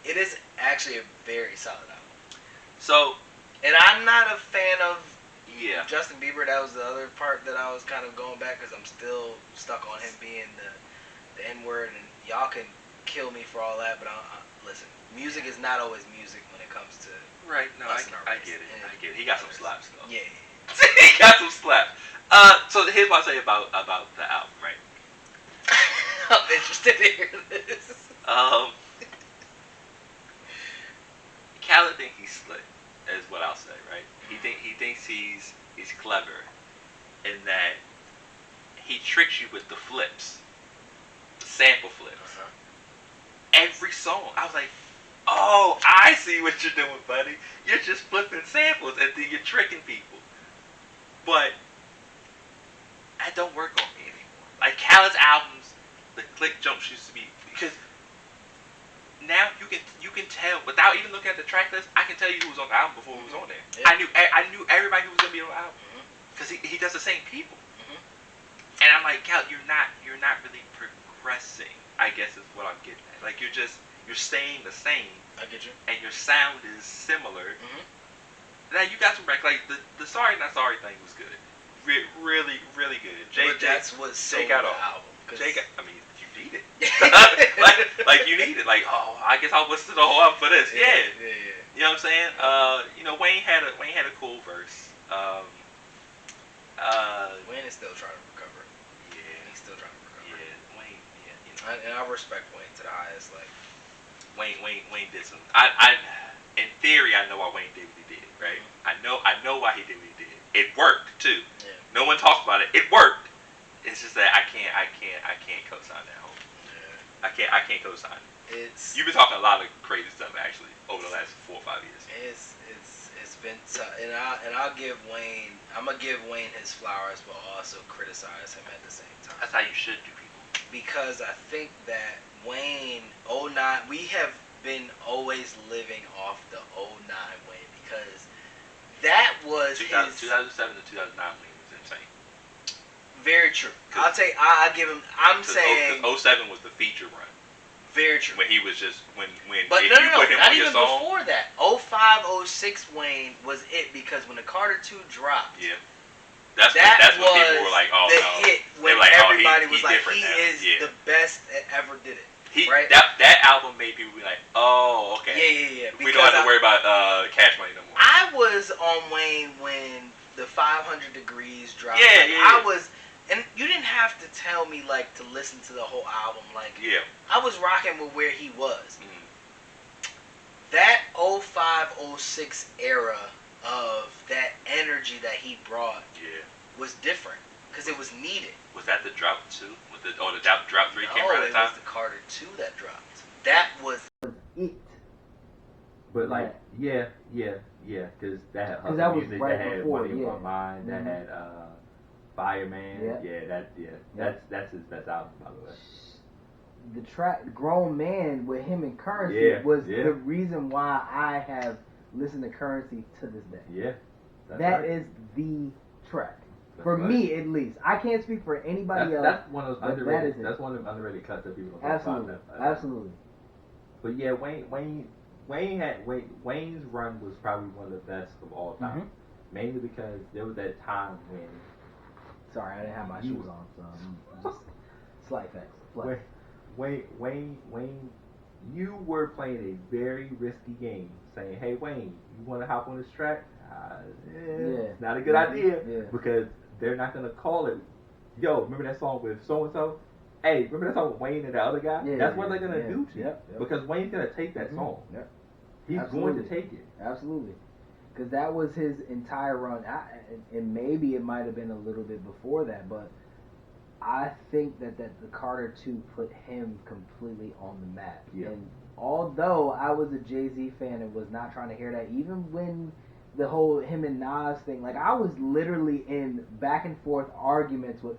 It is actually a very solid album. So, and I'm not a fan of Justin Bieber. That was the other part that I was kind of going back because I'm still stuck on him being the N-word, and y'all can kill me for all that, but listen, music is not always music when it comes to I get it. I get it. He got some slaps though. Yeah. He got some slaps. So here's what I say about the album, right? I'm interested to hear this. Khaled thinks he's slick, is what I'll say, right? He thinks he's clever, in that he tricks you with the flips, the sample flips. Every song, I was like, oh, I see what you're doing, buddy. You're just flipping samples and then you're tricking people. But that don't work on me anymore. Like Khaled's albums, the click jumps used to be, because now you can tell without even looking at the track list. I can tell you who was on the album before who was on there. Yeah. I knew everybody who was gonna be on the album because he does the same people. And I'm like, Khaled, you're not really progressing, I guess is what I'm getting at. Like you're staying the same. I get you. And your sound is similar. Now you got some like the Sorry Not Sorry thing was good. Really, really good. But that's what sold the album. I mean, you need it. like you need it. Like, oh, I guess I'll listen to the whole album for this. Yeah. You know what I'm saying? Wayne had a cool verse. Wayne is still trying to recover. Yeah. He's still trying to recover. Yeah, Wayne. Yeah. And I respect Wayne to the highest. Like Wayne did some. I in theory I know why Wayne did what he did. Right. I know why he did what he did. It worked too. Yeah. No one talks about it. It worked. It's just that I can't co-sign that whole. Yeah. I can't co-sign it. You've been talking a lot of crazy stuff actually over the last 4 or 5 years. It's been tough, and I'll give Wayne. I'm gonna give Wayne his flowers, but also criticize him at the same time. That's how you should do people. Because I think that Wayne 09, we have been always living off the 09 Wayne because that was 2007 to 2009 Wayne was insane. Very true. I'll give him. I'm saying. Because 07 was the feature run. Very true. When he was just when. But if no, you put him not on even your song, before that. 05, 06 Wayne was it because when the Carter 2 dropped. Yeah. That's that when was people were like, oh the no. hit when like, everybody he was like, different he now. is the best that ever did it. Right? That album made people be like, oh, okay. Yeah. We don't have to worry about Cash Money no more. I was on Wayne when the 500 Degrees dropped. Yeah. I was, and you didn't have to tell me like to listen to the whole album. Like, I was rocking with where he was. That 05, 06 era of that energy that he brought was different because it was needed. Was that the drop 2? The drop 3 came around that time? No, it was the Carter 2 that dropped. That was it. But like, yeah, because that was music right that had before, Money on My Mind, that had Fireman, that's his best album, by the way. The track Grown Man with him and Currency was the reason why I have listened to Currency to this day. Yeah. That is the track. For me, at least. I can't speak for anybody else. That's one of those underrated. That's one of them underrated cuts that people don't talk about. Absolutely. But yeah, Wayne's run was probably one of the best of all time. Mainly because there was that time when. Sorry, I didn't have my shoes on, so I'm just slight facts. Wayne, you were playing a very risky game, saying, "Hey, Wayne, you want to hop on this track?" It's not a good idea because they're not gonna call it. Yo, remember that song with so and so? Hey, remember that song with Wayne and the other guy? That's what they're gonna do to you because Wayne's gonna take that song. He's going to take it. Absolutely, because that was his entire run, and maybe it might have been a little bit before that, but I think that the Carter 2 put him completely on the map. And although I was a Jay-Z fan and was not trying to hear that, even when the whole him and Nas thing, like I was literally in back and forth arguments with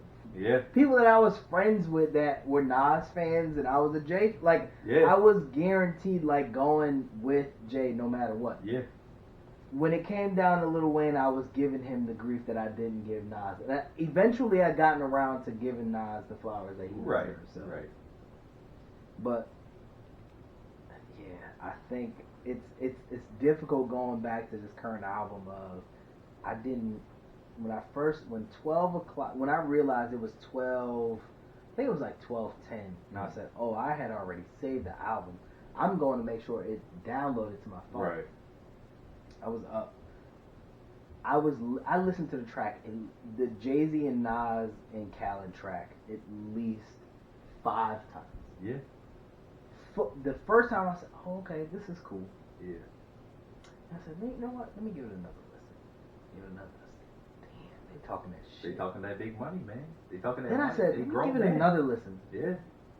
people that I was friends with that were Nas fans, and I was a Jay. Like I was guaranteed like going with Jay no matter what. When it came down to Lil Wayne, I was giving him the grief that I didn't give Nas. And eventually, I gotten around to giving Nas the flowers that he deserved. So. But yeah, I think it's difficult going back to this current album of when 12 o'clock, when I realized it was 12, I think it was like 12:10, and I said, oh, I had already saved the album. I'm going to make sure it downloaded to my phone. I was up. I listened to the track, the Jay-Z and Nas and Khaled track, at least 5 times. The first time I said, oh, okay, this is cool. I said, you know what? Let me give it another listen. Damn, they talking that shit. They talking that big money, man. They talking that Then money. I said, let me give it another listen.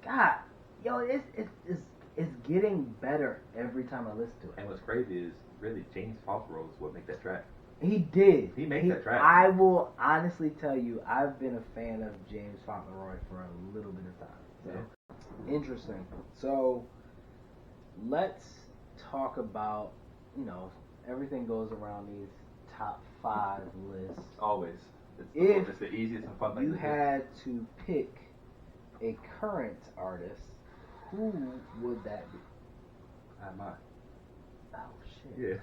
God, yo, it's getting better every time I listen to it. And what's crazy is, really, James Fauntleroy is what makes that track. He did. He makes that track. I will honestly tell you, I've been a fan of James Fauntleroy for a little bit of time. So, interesting. So, let's talk about, everything goes around these top 5 lists. Always. It's the easiest and fun thing you to do. had to pick a current artist, who would that be? Not mine. Oh, shit.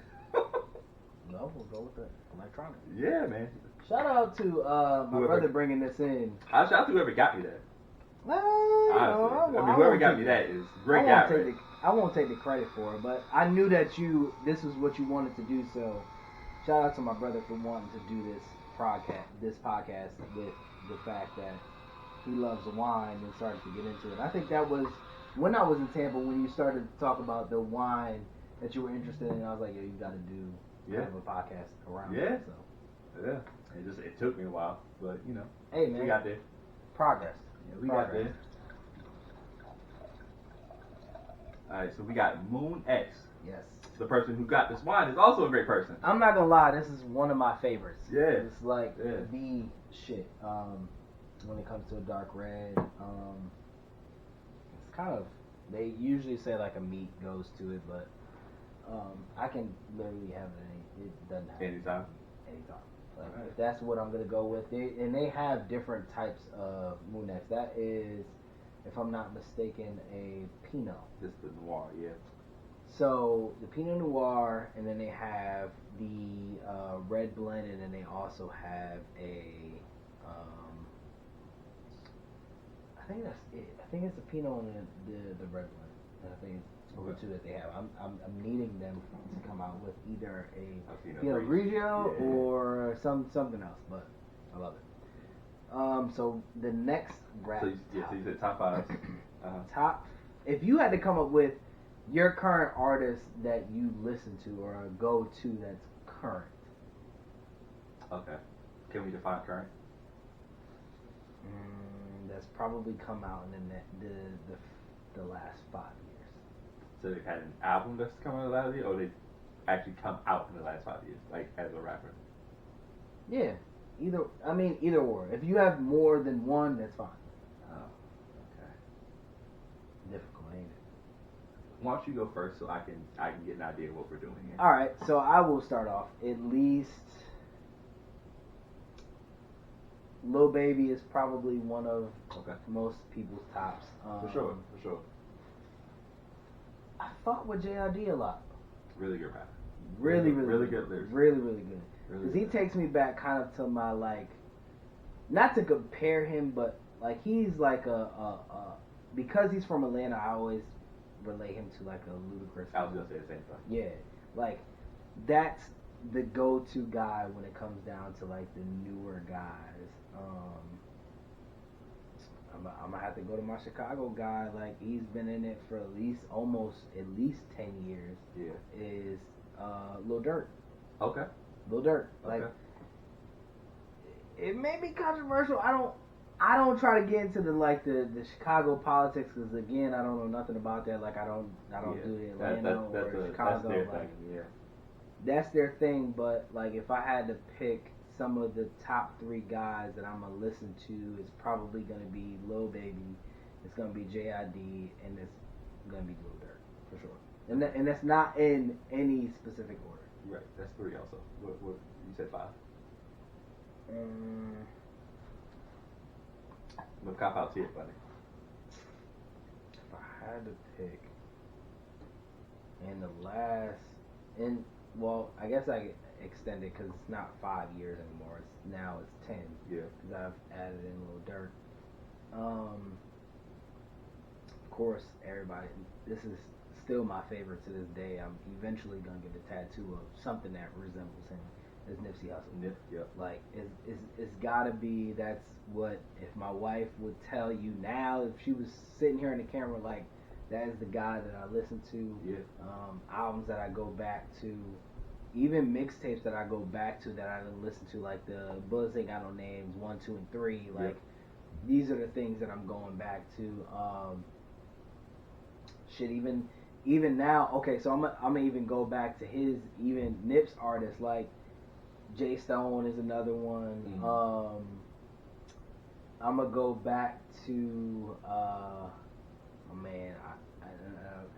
No, we'll go with the electronic. Yeah, man. Shout out to my brother bringing this in. Shout out to whoever got me that. Honestly, whoever got me that is great guy. I won't take the credit for it, but I knew that this was what you wanted to do, so shout out to my brother for wanting to do this podcast with the fact that he loves wine and started to get into it. I think that was when I was in Tampa, when you started to talk about the wine that you were interested in. I was like, yo, you got to do have a podcast around it. So. It took me a while, but hey man, we got there. Progress. Yeah, we got there. Alright, so we got Moon X. Yes. The person who got this wine is also a great person. I'm not gonna lie, this is one of my favorites. Yeah. It's like the shit. When it comes to a dark red, it's kind of, they usually say like a meat goes to it, but I can literally have it. It doesn't have Anytime. Like if that's what I'm gonna go with. They have different types of Moonecks. That is, if I'm not mistaken, a Pinot. This is the Noir, yeah. So the Pinot Noir, and then they have the red blend, and then they also have a. I think that's it. I think it's the Pinot and the red blend. And I think it's the two that they have. I'm needing them to come out with either a Pinot Grigio or something else, but I love it. So the next rap. So you said top 5. Top. If you had to come up with your current artist that you listen to or a go-to that's current. Okay. Can we define current? That's probably come out in the last 5 years. So they've had an album that's come out in the last year, or they actually come out in the last 5 years, like as a rapper? Yeah, either or. If you have more than one, that's fine. Oh, okay. Difficult, ain't it? Why don't you go first so I can get an idea of what we're doing here? All right, so I will start off. At least Lil Baby is probably one of most people's tops. For sure. I fuck with JID a lot. Really good rapper. Really good lyrics. Really good. Because he takes me back kind of to my, like, not to compare him, but like he's like because he's from Atlanta, I always relate him to like a Ludacris. I was gonna say the same thing. Yeah, like that's the go-to guy when it comes down to like the newer guys. I'm gonna have to go to my Chicago guy. Like he's been in it for at least 10 years. Yeah, is Lil Durant. Okay. Lil Durant. Like it may be controversial. I don't try to get into the Chicago politics because again I don't know nothing about that. Like I don't do the Atlanta or Chicago. That's their thing. Yeah. That's their thing. But like if I had to pick some of the top 3 guys that I'm gonna listen to, it's probably gonna be Lil Baby, it's gonna be JID, and it's gonna be Lil Durant for sure. And that's not in any specific order. Right. That's 3 also. What you said 5. We'll cop out to it, buddy. If I had to pick I guess I extend it because it's not 5 years anymore. It's 10. Yeah. Because I've added in Lil Durant. Of course, everybody. This is still my favorite to this day. I'm eventually gonna get a tattoo of something that resembles him. Is Nipsey Hussle. Nip, yeah. Like it's gotta be. That's what if my wife would tell you now. If she was sitting here in the camera, like that is the guy that I listen to. Yeah. Albums that I go back to. Even mixtapes that I go back to that I didn't listen to, like the Bullets Ain't Got No Names 1, 2, and 3. Like these are the things that I'm going back to. Even now. Okay, so I'm gonna even go back to even Nip's artists like Jay Stone is another one. Mm-hmm. I'm gonna go back to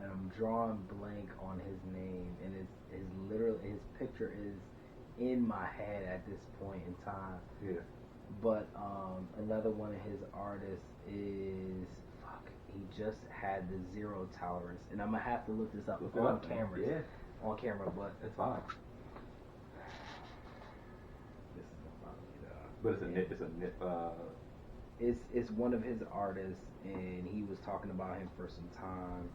I'm drawing blank on his name, and his picture is in my head at this point in time. Yeah. But another one of his artists is he just had the Zero Tolerance, and I'm gonna have to look this up on camera. Yeah. On camera, but it's fine. This is about but it's a nip. It's one of his artists, and he was talking about him for some time.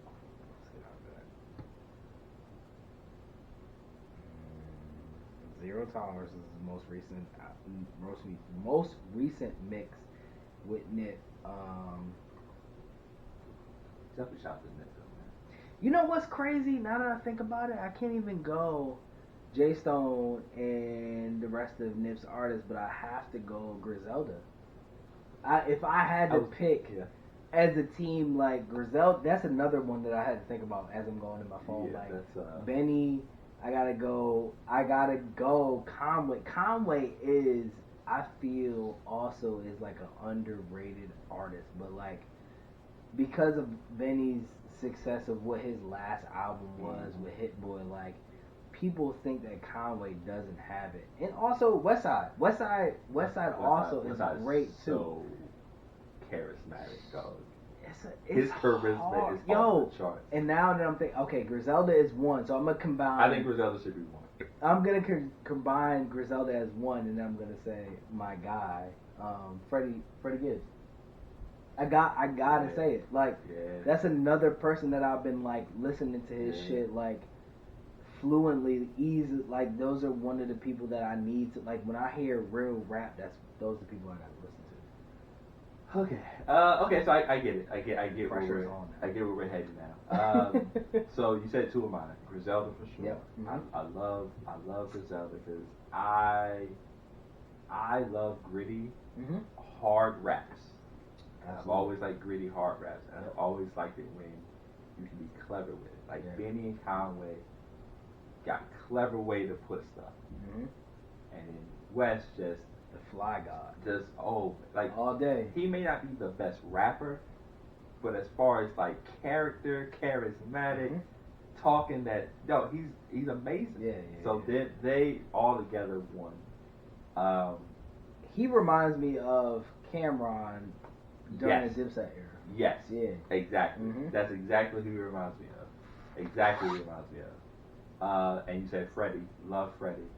Let's get out of that. Zero Tolerance is his most recent mix with Nip. Definitely shot the Nip though, man. You know what's crazy? Now that I think about it, I can't even go Jay Stone and the rest of Nip's artists, but I have to go Griselda. If I had to pick as a team, like Griselda, that's another one that I had to think about as I'm going to my phone. Yeah, like that's, Benny, I gotta go Conway. Conway is, I feel, also is like an underrated artist, but like because of Benny's success of what his last album was with Hit Boy, like people think that Conway doesn't have it, and also Westside also is great too. So charismatic, dog. His charisma is off the charts. And now that I'm thinking, okay, Griselda is one, so I'm gonna combine. I think Griselda should be one. I'm gonna combine Griselda as one, and then I'm gonna say my guy, Freddie Gibbs. I gotta say it. Like that's another person that I've been like listening to his shit like fluently, easy. Like those are one of the people that I need to like when I hear real rap. Those are the people I gotta listen to. Okay, so I get it. I get where we're headed now. So you said two of mine, Griselda for sure. Yep. Mm-hmm. I love Griselda because I love gritty, hard raps. I've always liked gritty, hard raps, and I've always liked it when you can be clever with it. Like Benny and Conway got a clever way to put stuff, and then West just the fly god, just like all day. He may not be the best rapper, but as far as like character, charismatic, talking he's amazing. Yeah. So they all together won. He reminds me of Cameron during the Dipset era. Yes. Yeah. Exactly. That's exactly who he reminds me of. Exactly who he reminds me of. And you said Freddie. Love Freddie.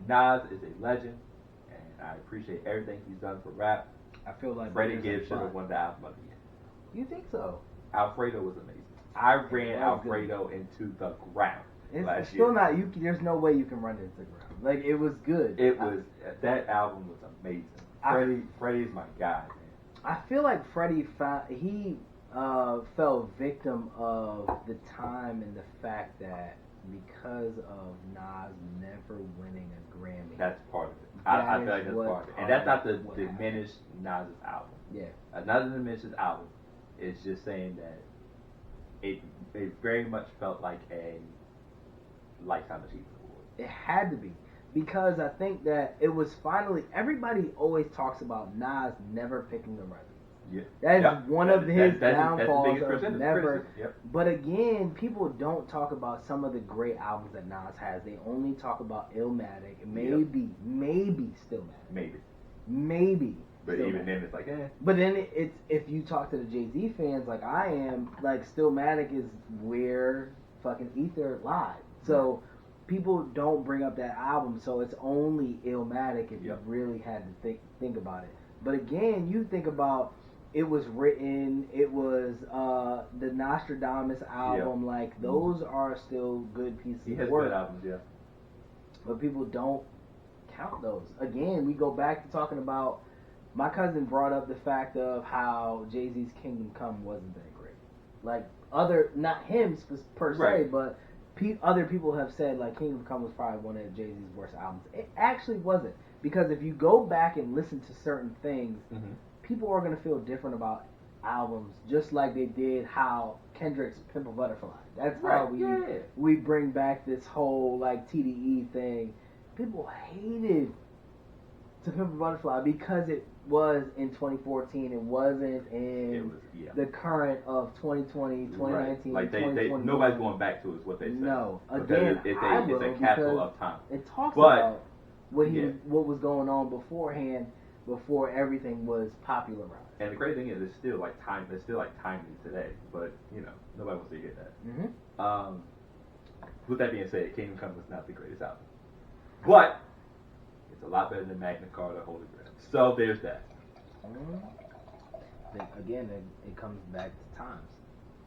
Nas is a legend, and I appreciate everything he's done for rap. I feel like Freddie Gibbs should have won the album of the year. You think so? Alfredo was amazing. I ran Alfredo into the ground. It's still not. There's no way you can run it into the ground. Like it was good. That album was amazing. Freddie's my guy, man. I feel like Freddie fell victim of the time and the fact that because of Nas never winning a Grammy. That's part of it. I feel like that's part of it. And that's not to diminish Nas's album. Yeah. Not to diminish his album. It's just saying that it very much felt like a Lifetime Achievement Award. It had to be. Because I think that it was finally, everybody always talks about Nas never picking the record. Yeah. That is one of his downfalls of never. Yep. But again, people don't talk about some of the great albums that Nas has. They only talk about Illmatic, maybe Stillmatic. Maybe. But even then, it's like, eh. But then it's if you talk to the Jay-Z fans like I am, like Stillmatic is where fucking Ether lied. So people don't bring up that album, so it's only Illmatic if you really had to think about it. But again, you think about it was written, it was the Nostradamus album, like those are still good pieces of work. He has good albums, yeah. But people don't count those. Again, we go back to talking about, my cousin brought up the fact of how Jay-Z's Kingdom Come wasn't that great. Like, not him per se, but other people have said, like, Kingdom Come was probably one of Jay-Z's worst albums. It actually wasn't. Because if you go back and listen to certain things, people are going to feel different about albums, just like they did how Kendrick's Pimp a Butterfly. That's how we bring back this whole, like, TDE thing. People hated To Pimp a Butterfly because it was in 2014. It wasn't in the current of 2020, 2019, Like 2021. nobody's going back to it, is what they say. No. Again, it's a capsule of time. It talks about what was going on beforehand, before everything was popularized. And the great thing is, it's still like timely today. But nobody wants to hear that. With that being said, Kingdom Come was not the greatest album, but it's a lot better than Magna Carta, Holy Grail. So there's that. Again, it comes back to times.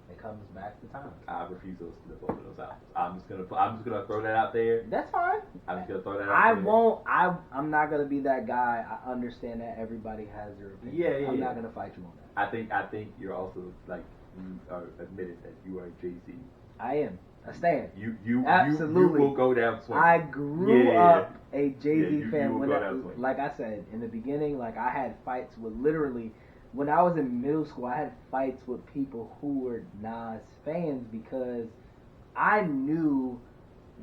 It comes back to times. I refuse to listen to both of those albums. I'm just gonna throw that out there. That's fine. I'm just gonna throw that out there. I'm not gonna be that guy. I understand that everybody has their opinion. I'm not gonna fight you on that. I think you're also like, you are admitted that you are Jay-Z. I am. I stand. You absolutely. You will go down swinging. I grew up a Jay-Z fan. Like I said in the beginning, like I had fights with literally. When I was in middle school, I had fights with people who were Nas fans because I knew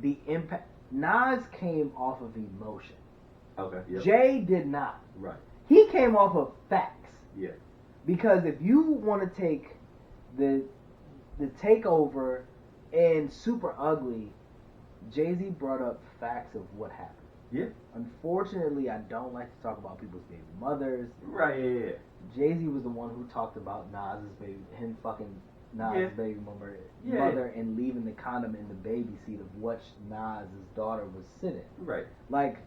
the impact. Nas came off of emotion. Okay. Yep. Jay did not. Right. He came off of facts. Yeah. Because if you want to take the takeover And Super Ugly, Jay-Z brought up facts of what happened. Yeah. Unfortunately, I don't like to talk about people's baby mothers. Right, yeah. Jay-Z was the one who talked about baby mother and leaving the condom in the baby seat of what Nas's daughter was sitting. Right. Like,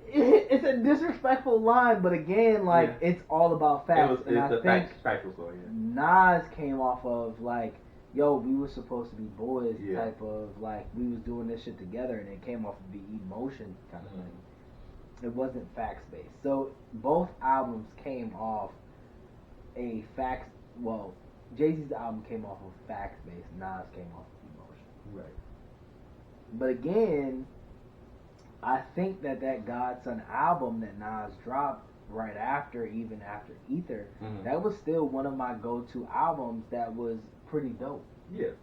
it's a disrespectful line, but again, like, it's all about facts. It's a factual story, Nas came off of, like, yo, we were supposed to be boys type of, like, we was doing this shit together, and it came off of the emotion kind of thing. It wasn't facts-based. So, both albums came off a facts, well, Jay-Z's album came off of facts-based, Nas came off of emotion. Right. But again, I think that Godson album that Nas dropped right after, even after Ether, that was still one of my go-to albums that was pretty dope. Yeah.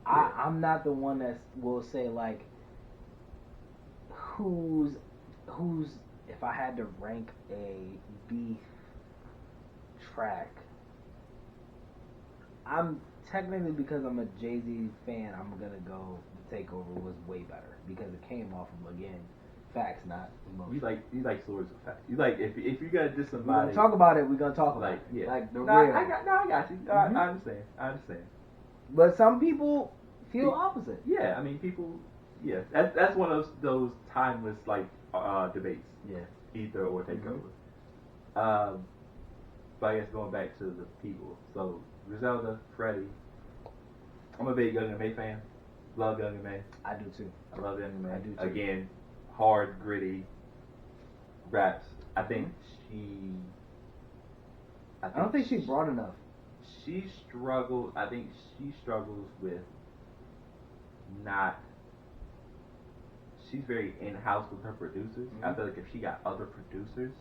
I'm not the one that will say, like, who's if I had to rank a beef track, I'm technically, because I'm a Jay-Z fan, I'm gonna go The Takeover was way better because it came off of, again, facts, not emotion. You like stories of facts. You like if you gotta diss somebody. We're gonna talk about it. We're gonna talk about it. Like the real. I got you. I understand. But some people feel opposite. Yeah, I mean people. Yeah, that's one of those timeless like debates. Yeah. Ether or Takeover. But I guess going back to the people. So Griselda, Freddie. I'm a big Young and May fan. Love Young and May. I do too. I love Young and May. I do too. Again, hard, gritty raps. I think I don't think she brought enough. She struggled. I think she struggles with not. She's very in-house with her producers. I feel like if she got other producers,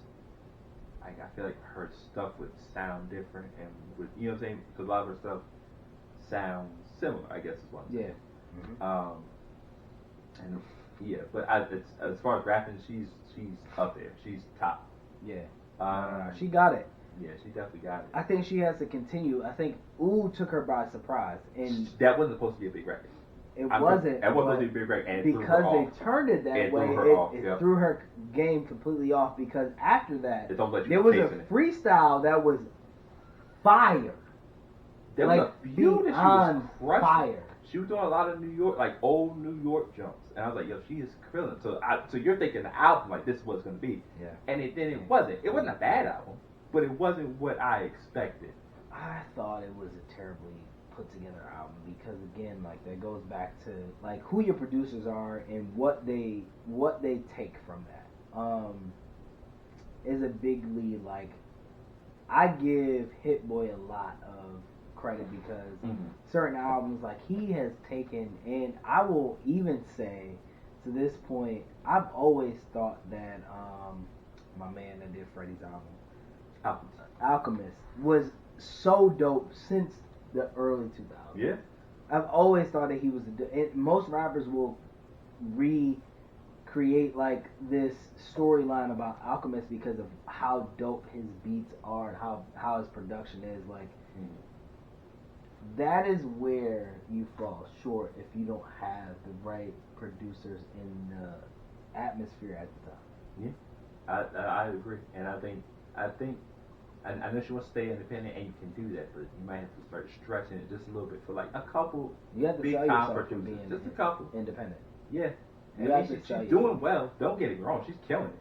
I feel like her stuff would sound different, and would, you know what I'm saying? Because a lot of her stuff sounds similar, I guess is what I'm saying. And yeah, but as far as rapping, she's up there. She's top. Yeah. She got it. Yeah, she definitely got it. I think she has to continue. I think Ooh took her by surprise, and that wasn't supposed to be a big record. It wasn't. That wasn't supposed to be a big record, and because they turned it that way, it threw her game completely off. Because after that, there was a freestyle that was fire. There was a few that she was crushing. Fire. She was doing a lot of New York, like old New York jumps, and I was like, "Yo, she is killing." So you're thinking the album like this is what it's gonna be, and it wasn't. It wasn't a bad album, but it wasn't what I expected. I thought it was a terribly put together album because, again, like, that goes back to like who your producers are and what they take from that. Is a big lead. Like, I give Hit Boy a lot of credit because certain albums, like, he has taken, and I will even say to this point, I've always thought that my man that did Freddie's album, Alchemist, was so dope since the early 2000s. Yeah. I've always thought that he was most rappers will recreate like this storyline about Alchemist because of how dope his beats are and how his production is. Like, that is where you fall short if you don't have the right producers in the atmosphere at the time. Yeah. I agree. And I think I know she wants to stay independent, and you can do that, but you might have to start stretching it just a little bit for like a couple. You have to big sell time yourself for producers, being just a couple. Independent. Yeah, You have to sell she's doing well. Don't get it wrong. She's killing it.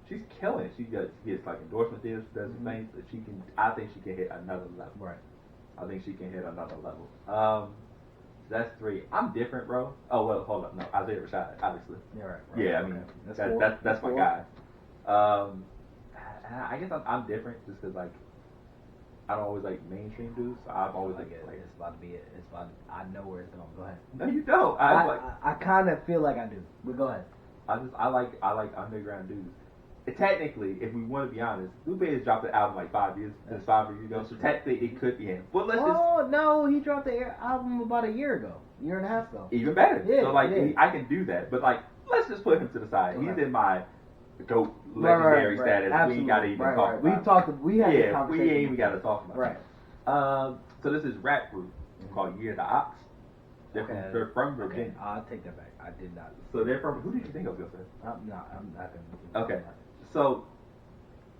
She's killing it. She gets like endorsement deals, does things that she can. I think she can hit another level. Right. I think she can hit another level. That's 3. I'm different, bro. Oh well, hold up. No, Isaiah Rashad, obviously. Yeah, right. Yeah, I mean that's my guy. I guess I'm different just because, like, I don't always like mainstream dudes, so I've always like it's about to be it. I know where it's going. Go ahead. No, you don't. I kind of feel like I do. But go ahead. I like underground dudes. And technically, if we want to be honest, Lupe has dropped an album like 5 years ago, so technically it could be him. But no, he dropped the album about a year and a half ago. Even better. Yeah, so like yeah. I can do that, but like let's just put him to the side. Okay. He's in my dope legendary status. Absolutely. We ain't gotta even talk about. We had this conversation. We ain't even gotta talk about. Right. So this is rap group called Year of the Ox. They're from Virginia. Okay, I'll take that back. I did not. So they're from. Who did you think I was gonna say? I'm not gonna. Okay, so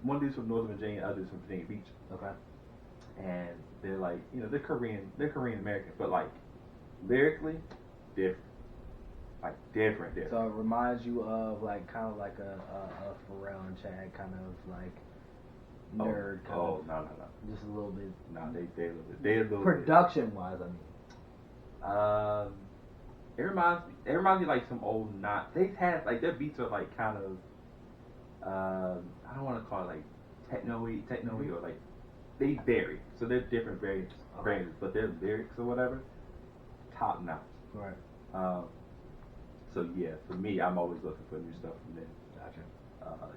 one dude's from Northern Virginia, other's from Virginia Beach. Okay. And they're like, they're Korean American, but like lyrically different. Like different. So it reminds you of like kind of like a Pharrell and Chad kind of like nerd kind of. No. Just a little bit. No, they a little production wise, I mean. It reminds me like some old they had like their beats are like kind of I don't want to call it like techno-y or like they vary. So they're different variants, but their lyrics or whatever, top notch. Right. So yeah, for me, I'm always looking for new stuff from them. Gotcha.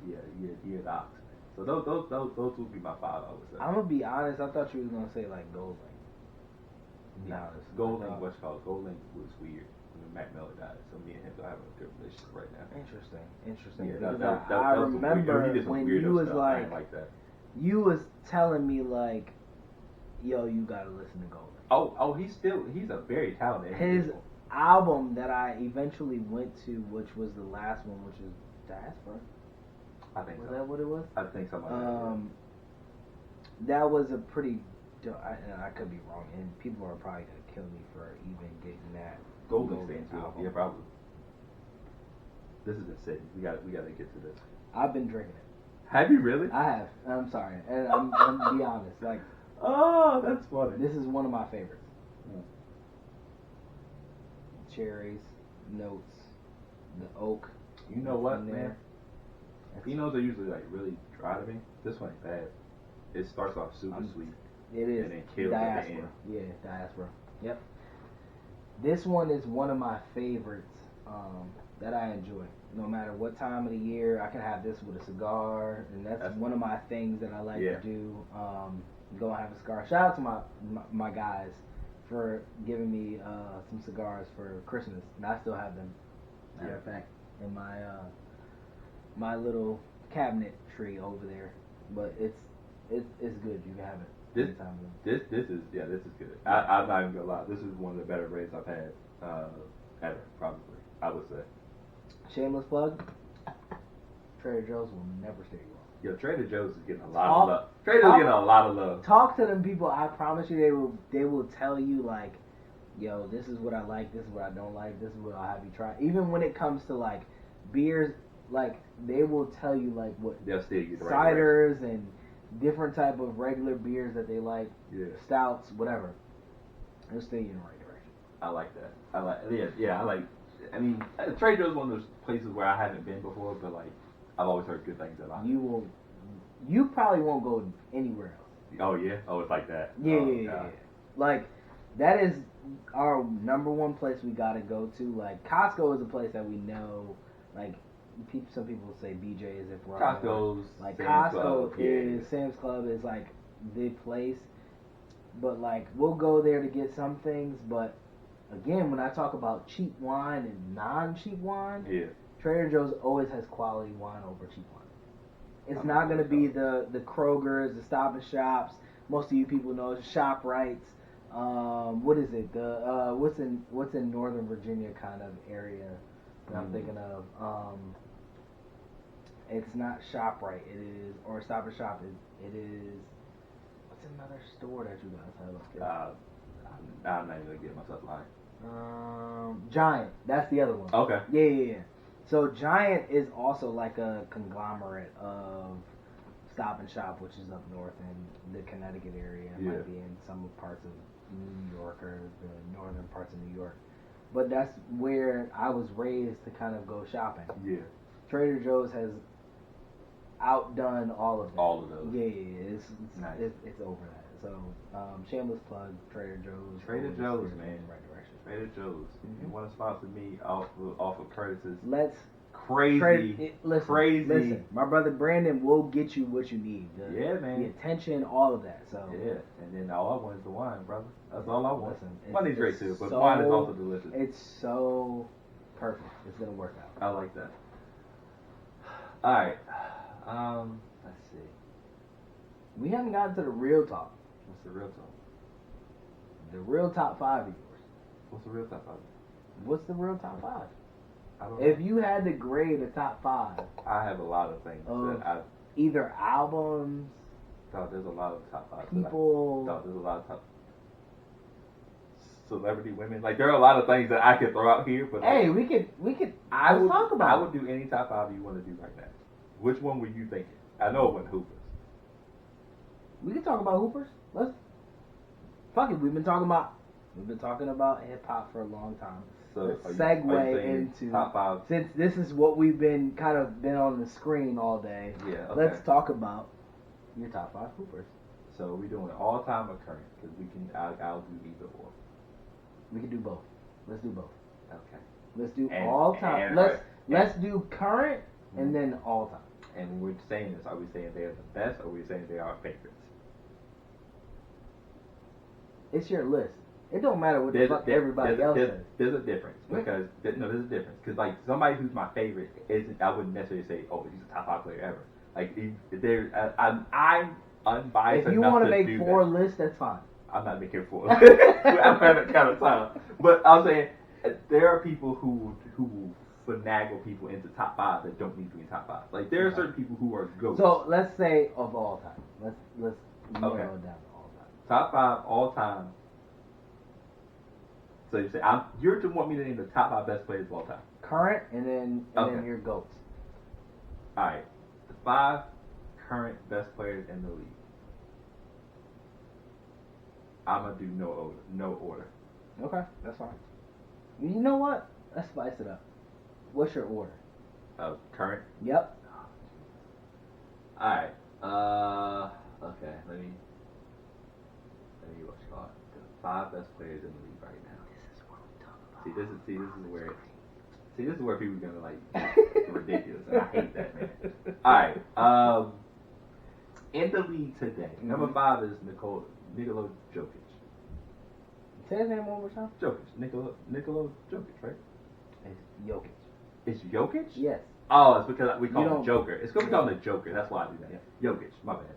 Yeah, the Ox. So those would be my five, I would say. I'm gonna be honest. I thought you was gonna say like Gold Link. Be honest. Gold Link, what's called Gold Link was weird when Mac Miller died. So me and him don't have a good relationship right now. Interesting. Yeah, Because I remember when you was like that. You was telling me like, yo, you gotta listen to Gold Link. Oh, he's a very talented individual. Album that I eventually went to, which was the last one, which is Diaspora. I think was so. that what it was? I think something like that. That was a pretty. I could be wrong, and people are probably gonna kill me for even getting that. Golden album. Yeah, probably. This is insane. We got to get to this. I've been drinking it. Have you really? I have. I'm sorry, and I'm gonna be honest. Like, oh, that's funny. This is one of my favorites. Cherries, notes, the oak. You know what, man? Pinots are usually like really dry to me. This one ain't bad. It starts off super sweet. It is. And then kills at the end. Yeah, Diaspora. Yep. This one is one of my favorites that I enjoy. No matter what time of the year, I can have this with a cigar, and that's one of my things that I like to do. Go and have a cigar. Shout out to my guys for giving me some cigars for Christmas, and I still have them. Matter of fact, in my my little cabinet tree over there. But it's good. You can have it. This is good. I'm not even gonna lie. This is one of the better rates I've had ever, probably. I would say. Shameless plug. Trader Joe's will never steer you wrong. Yo, Trader Joe's is getting a lot of love. Trader Joe's getting a lot of love. Talk to them people. I promise you, they will tell you like, yo, this is what I like. This is what I don't like. This is what I'll have you try. Even when it comes to like beers, like they will tell you like what they'll steer you the ciders and different type of regular beers that they like, stouts, whatever. They'll steer you in the right direction. I like that. I mean, Trader Joe's is one of those places where I haven't been before, but like I've always heard good things about it. You probably won't go anywhere else. Oh yeah? Oh, it's like that. Yeah. Like that is our number one place we gotta go to. Like Costco is a place that we know. Like some people say BJ is if we're Costco's like Sam's Costco Club. is Sam's Club is like the place. But like we'll go there to get some things, but again, when I talk about cheap wine and non-cheap wine, Trader Joe's always has quality wine over cheap wine. It's not going to be the Kroger's, the Stop and Shops. Most of you people know it's ShopRites. What is it? The what's in Northern Virginia kind of area that I'm thinking of? It's not ShopRite. It is or Stop and Shop. It is. What's another store that you guys have? I'm not even gonna get myself lying. Giant. That's the other one. Okay. Yeah. So Giant is also like a conglomerate of Stop and Shop, which is up north in the Connecticut area. It might be in some parts of New York or the northern parts of New York. But that's where I was raised to kind of go shopping. Yeah. Trader Joe's has outdone all of them. All of those. Yeah. It's nice. It's over that. So, shameless plug, Trader Joe's. Trader Joe's, man. In the right direction. Trader Joe's. If you want to sponsor me off of Curtis's. Let's. Crazy. Listen, my brother Brandon will get you what you need. Man. The attention, all of that. So. Yeah, and then all I want is the wine, brother. That's all I want. Listen, money's great too, but wine is also delicious. It's so perfect. It's gonna work out. I like that. All right. Let's see. We haven't gotten to the real talk. What's the real talk? The real top 5 of yours. What's the real top 5? What's the real top 5? I don't know. If you had to grade a top 5, I have a lot of things that I either albums, thought there's a lot of top 5. people. Thought there's a lot of top celebrity women. Like there are a lot of things that I could throw out here, but Hey, we could. I would talk about. I would do any top 5 you want to do right now. Which one were you thinking? I know it wasn't Hoopers. We can talk about Hoopers. Fuck it. We've been talking about hip hop for a long time. So Let's segue into top 5. Since this is what we've been on the screen all day. Yeah. Okay. Let's talk about your top 5 Hoopers. So we're doing all time or current because we can. I'll do either or. We can do both. Let's do both. Okay. Let's do all time. Let's do current and then all time. And when we're saying this, are we saying they're the best or are we saying they are our favorites? It's your list. It don't matter what the fuck everybody else says. There's a there's a difference because like somebody who's my favorite isn't. I wouldn't necessarily say, oh, he's a top 5 player ever. Like I'm unbiased. If you want to make 4 lists, that's fine. I'm not making 4. I'm having that kind of time. But I'm saying there are people who finagle people into top 5 that don't need to be in top 5. Like there are certain people who are goats. So let's say of all time. Let's narrow it down to all time. Top 5 all time. So you say you're to want me to name the top 5 best players of all time. Current and then your goats. All right, the 5 current best players in the league. I'm gonna do no order. Okay, that's fine. You know what? Let's spice it up. What's your order? Current. Yep. All right. Okay. Let me watch call it. The 5 best players in the league right now. This is what we talk about. This is where people are gonna like ridiculous. And I hate that, man. All right. In the league today, number 5 is Nikola Jokic. Say his name one more time. Jokic. Nikola Jokic, right? It's Jokic. It's Jokic? Yes. Oh, it's because we call him Joker. It's because we call him the Joker. That's why I do that. Yeah. Jokic, my bad.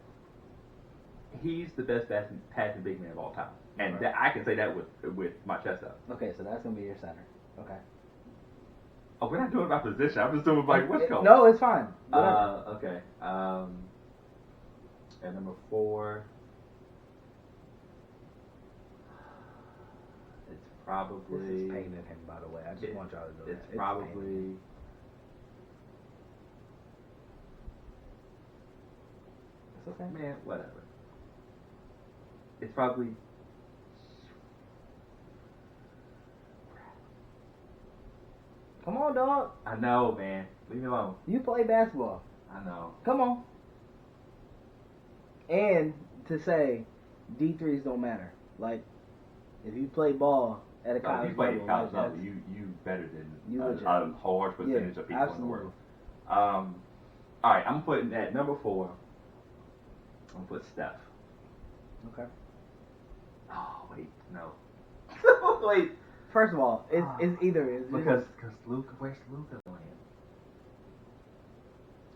He's the best passing big man of all time. And that, I can say that with my chest out. Okay, so that's going to be your center. Okay. Oh, we're not doing about position. I'm just doing like what's called. No, it's fine. Okay. And number 4, it's probably. This is paining him, by the way. I just want y'all to know it's probably. It's okay. Man, whatever. It's probably. Come on, dog. I know, man. Leave me alone. You play basketball. I know. Come on. And to say D3s don't matter. Like, if you play ball at a college level, you better than you a large percentage of people absolutely. in the world. All right, I'm putting at number 4. I'm gonna put Steph. Okay. Oh wait, no. Wait. First of all, it's either because Luka, where's Luka on him?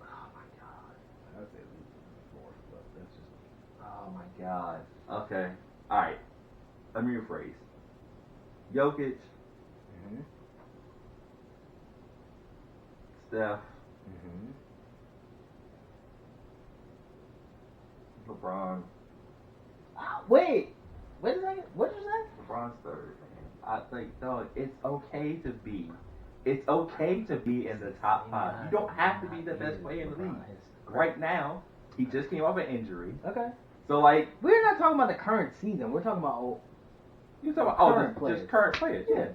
Oh my god. I would say Luka 4, but that's just. Oh my god. Okay. All right. Let me rephrase. Jokic. Mm-hmm. Steph. Mm-hmm. LeBron. Wait a second. What did you say? LeBron's 3rd, man. I think, dog, it's okay to be in the top 5. You don't have to be the best player in the league. Right now, he just came off an injury. Okay. So, like, we're not talking about the current season. We're talking about you're talking about current players. Just current players. Yeah.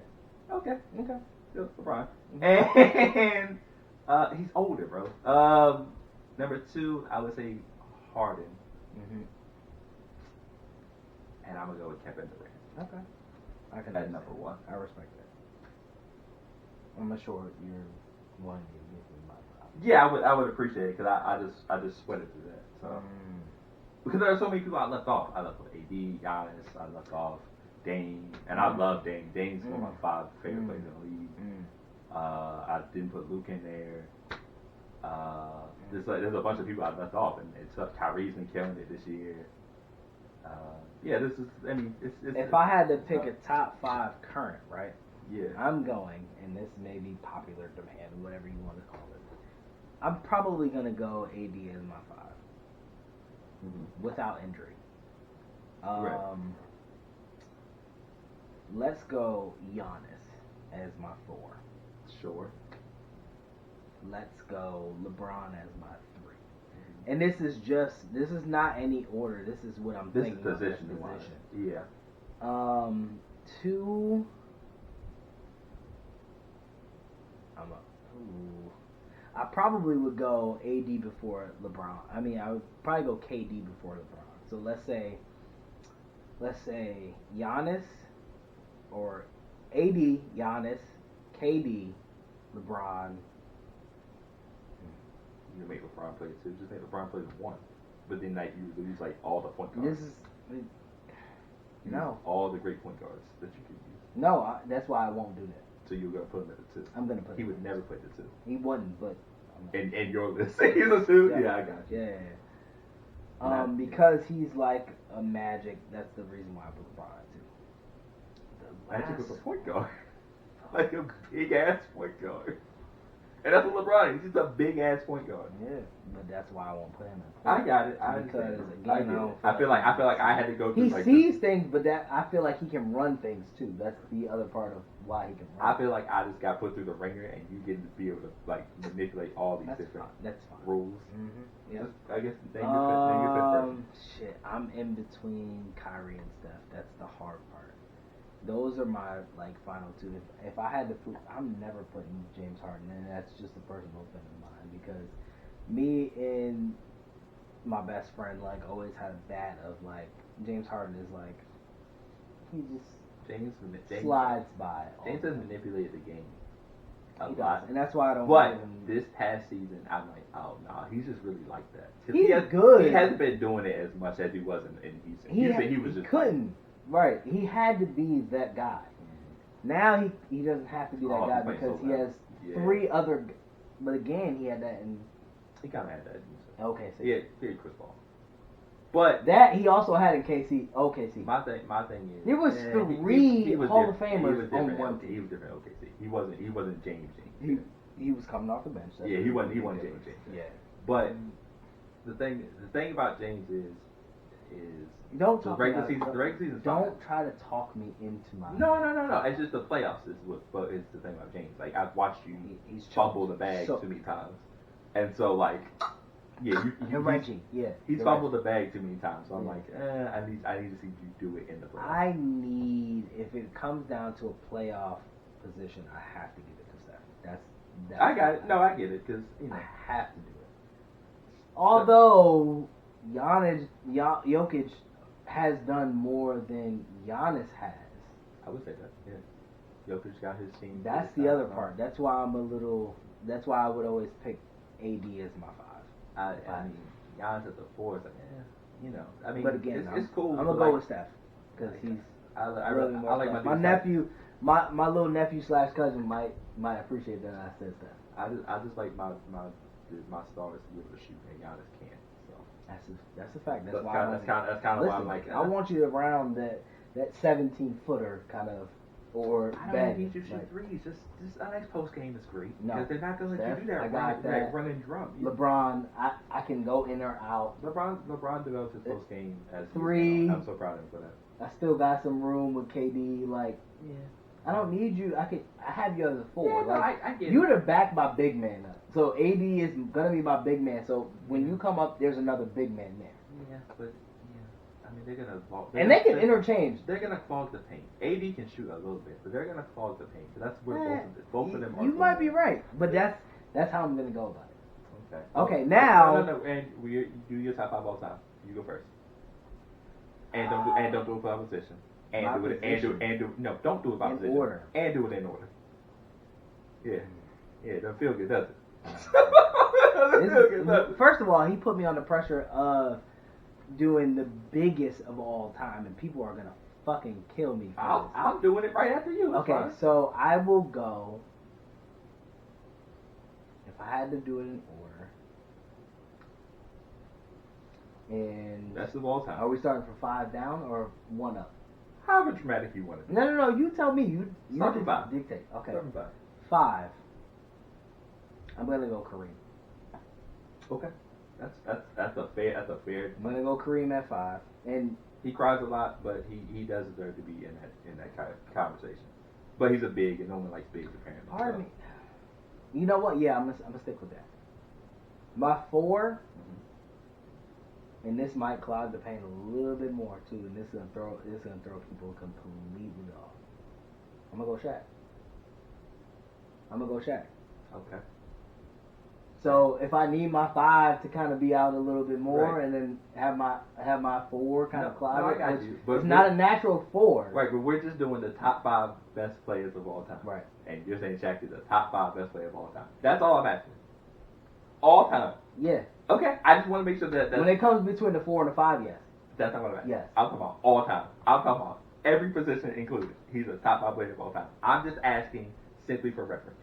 Okay. Just LeBron. Mm-hmm. And he's older, bro. Number 2, I would say Harden. Mm-hmm. And I'm gonna go with Kevin Durant. Okay. I can. At number 1. I respect that. I'm not sure you're wanting to give me my problem. Yeah, I would appreciate it because I just sweated through that. So because there are so many people I left off. I left off AD, Giannis. I left off Dame, and I love Dame. Dame's one of my 5 favorite players in the league. I didn't put Luke in there. There's a bunch of people I left off, and it's Kyrie's been killing it this year. Yeah, this is. I mean, it's if I had to pick a top 5 current, right? Yeah. I'm going, and this may be popular demand, whatever you want to call it. I'm probably gonna go AD as my 5, without injury. Right. Let's go Giannis as my 4. Sure. Let's go LeBron as my 3. And this is not any order. This is what I'm thinking. This is position. Yeah. 2. I probably would go AD before LeBron. I mean, I would probably go KD before LeBron. So let's say Giannis or AD, Giannis, KD, LeBron. You make LeBron play 2. Just make LeBron play 1. But then like you lose like all the point guards. No. All the great point guards that you could use. No, that's why I won't do that. So you're gonna put him at the 2. I'm gonna put. He would never play the 2. He wouldn't, but. And your list, he's a 2. Yeah, I got you. Yeah. Because he's like a Magic. That's the reason why I put LeBron at 2. Magic was a point guard, like a big ass point guard. And that's what LeBron is. He's a big ass point guard. Yeah, but that's why I won't put him in. I got it. Because again, I feel like I had to go through. He like sees things, but I feel like he can run things too. That's the other part of why he can run. I feel like I just got put through the ringer, and you get to be able to like manipulate all these different rules. Yeah. I guess then you shit. I'm in between Kyrie and Steph. That's the hard part. Those are my like final 2. If I had to put, I'm never putting James Harden, and that's just a personal thing of mine because me and my best friend like always had a bat of like James Harden is like he just slides by. James has manipulated the game a He lot, does, and that's why I don't. But this past season, I'm like, oh no, he's just really like that. He's good. He hasn't been doing it as much as he was in Houston. He was just couldn't. Right, he had to be that guy. Now he doesn't have to be that guy because he has 3 other. But again, he had that in. He kind of had that. Okay, so yeah, very Chris Paul. But that he also had in KC. OKC. My thing is there was 3 Hall of Famers on one team. He was different. OKC. He wasn't James. He was coming off the bench. Yeah, he wasn't James. Yeah, but the thing about James is don't the talk regular season. Don't try to talk me into my. No. It's just the playoffs is it's the thing about James. Like I've watched you he's fumble the bag too many times, and so like and Reggie, he's fumbled the bag too many times. So I'm like, I need to see you do it in the playoffs. If it comes down to a playoff position, I have to give it to Steph. That's I got it. No, I get it because I have to do it. Although Jokic has done more than Giannis has. I would say that. Yeah, Jokic got his team. That's the other part. That's why I would always pick AD as my 5. I mean, Giannis at the 4 is like, I mean, but again, it's cool. I'm gonna go with Steph because he's. I like my nephew. My little nephew / cousin might appreciate that I said Steph. I just like my stars to be able to shoot, and Giannis can't. So that's a fact. That's kind of why I'm like. I want you around that 17-footer kind of or. I don't need you to shoot threes. Just our next post game is great. No, because they're not gonna let you do that. I got that. Run and drum. LeBron, I can go in or out. LeBron developed his post game as 3. I'm so proud of him for that. I still got some room with KD. Like, I don't need you. I have you as a 4. Yeah, like, I get you're to back my big man up. So AD is gonna be my big man. So when you come up, there's another big man there. Yeah, but I mean they're gonna they can interchange. They're gonna clog the paint. AD can shoot a little bit, but they're gonna clog the paint. So that's where both of them are. You might be right, but that's how I'm gonna go about it. Okay. Okay, now. No, and we do your top 5 all time. You go first. And don't do it by position. Don't do it by position. Order. And do it in order. Yeah, it doesn't feel good, does it? First of all, he put me under pressure of doing the biggest of all time, and people are gonna fucking kill me for this. I'm doing it right after you. Okay, so I will go. If I had to do it in order, And Best of all time. Are we starting from 5 down or 1 up? However dramatic you want it. No. You tell me. You Start from 5. dictate. Okay. Start from 5. 5. I'm gonna go Kareem. Okay. That's a fair. I'm gonna go Kareem at 5. And he cries a lot, but he does deserve to be in that kind of conversation. But he's a big, and no one likes bigs apparently. Pardon me. You know what? Yeah, I'm gonna stick with that. My 4, and this might cloud the paint a little bit more too, and this is gonna throw people completely off. I'm gonna go Shaq. Okay. So if I need my 5 to kind of be out a little bit more, Right. and then have my 4 kind of cloud, no, I got you. But it's not a natural 4. Right, but we're just doing the top 5 best players of all time. Right. And you're saying Shaq is the top 5 best player of all time. That's all I'm asking. All time. Yeah. Okay, I just want to make sure that When it comes between the 4 and the 5, yes. that's not what I'm asking. Yes. I'm talking about all time. I'm talking about every position included. He's a top 5 player of all time. I'm just asking simply for reference.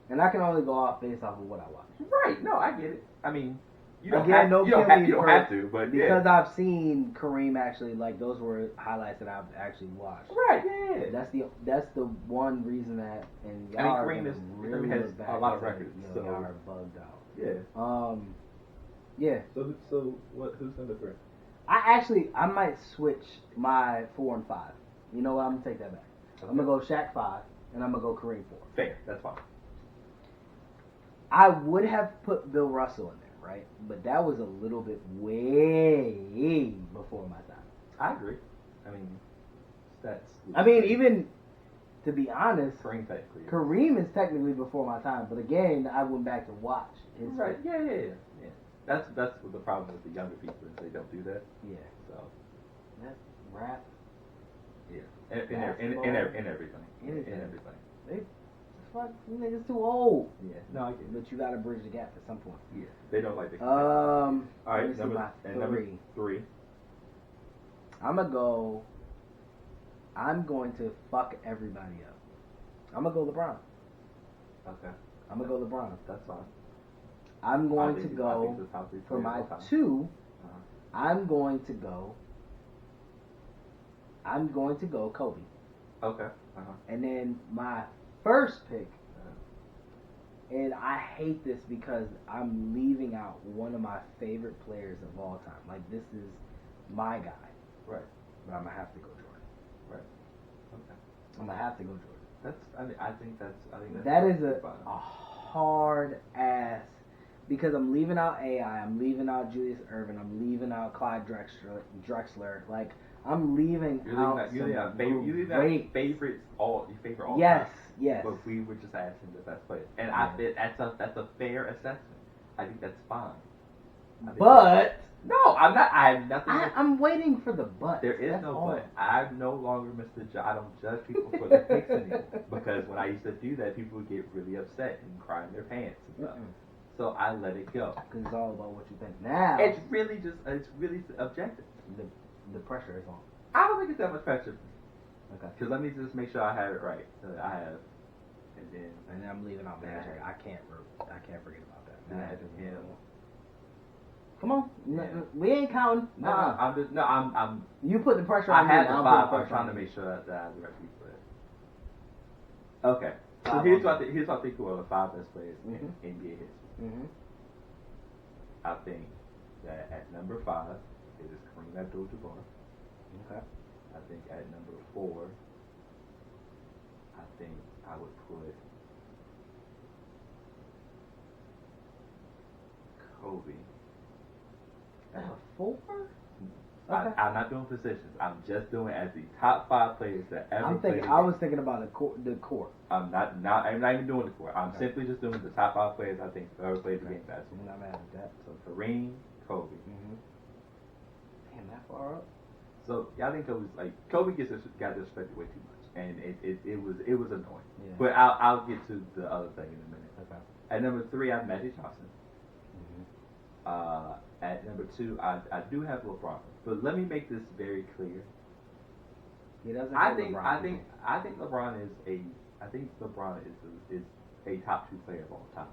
And I can only go off based off of what I watch. Right. No, I get it. I mean, you don't Again, have, you don't have to, but because yeah. I've seen Kareem actually, like, those were highlights that I've actually watched. Right. Yeah. That's the one reason that, and y'all I are mean, Kareem gonna really has look back a lot of and say, records, you know, so- y'all are bugged out. Yeah. Yeah. So what? Who's number 3? I might switch my 4 and 5. You know what? I'm gonna take that back. Okay. I'm gonna go Shaq 5, and I'm gonna go Kareem 4. Fair. That's fine. I would have put Bill Russell in there, right? But that was a little bit way before my time. I agree. I mean, that's. I mean, even to be honest, Kareem technically. Kareem is technically before my time. But again, I went back to watch his. Right. Yeah. That's what the problem with the younger people is they don't do that. Yeah. So. That's rap. Yeah. In everything. Anything. In everything. They fuck niggas too old. Yeah. No, I get it. But you gotta bridge the gap at some point. Yeah. They don't like the. All All right. Number Number 3. I'm going to fuck everybody up. I'm gonna go LeBron. Okay. I'm gonna go LeBron. That's fine. I'm going I to think go it's the top 3 for players my of all time. 2. Uh-huh. I'm going to go Kobe. Okay. And then my first pick, and I hate this because I'm leaving out one of my favorite players of all time. Like, this is my guy. Right. But I'm gonna have to go Jordan. Right. Okay. I'm gonna have to go Jordan. I think that's. That is fine. a hard ass, because I'm leaving out AI, I'm leaving out Julius Erving, I'm leaving out Clyde Drexler. Like, I'm leaving out You leave out favorites. Your favorite all. Yes. But we were just asking the best players, and Yeah. that's a fair assessment. I think that's fine. But no, I'm not. I have nothing. I'm waiting for the but. There is That's no all. but. I'm no longer Mr. I don't judge people for their picks anymore, because when I used to do that, people would get really upset and cry in their pants and stuff. So I let it go. Because it's all about what you think. Now It's really objective. the pressure is on. I don't think it's that much pressure. Okay. Because let me just make sure I have it right. I have, and then I'm leaving out Magic. I can't forget about that. Magic, yeah. Come on, Yeah. we ain't counting. No, I'm. You put the pressure I on me. had the I'll 5. put the I'm pressure trying on to you. make sure that I have the right people. Okay. So 5 here's on what I think who are the 5 best players Mhm. in NBA history. Mm-hmm. I think that at number 5 it is Kareem Abdul-Jabbar. Okay. I think at number 4, I think I would put Kobe. At a 4? I'm not doing positions. I'm just doing as the top 5 players that ever played. I was thinking about the court. I'm not even doing the core. I'm simply just doing the top 5 players I think ever played the game basketball. I'm not mad at that. So Kareem, Kobe. Mm-hmm. Damn, that far up. So yeah, I think Kobe got disrespected way too much, and it was annoying. Yeah. But I'll get to the other thing in a minute. Okay. At number 3, I have Magic Johnson. Mm-hmm. At number 2, I do have LeBron. But let me make this very clear. He doesn't. I think LeBron is a top 2 player of all time.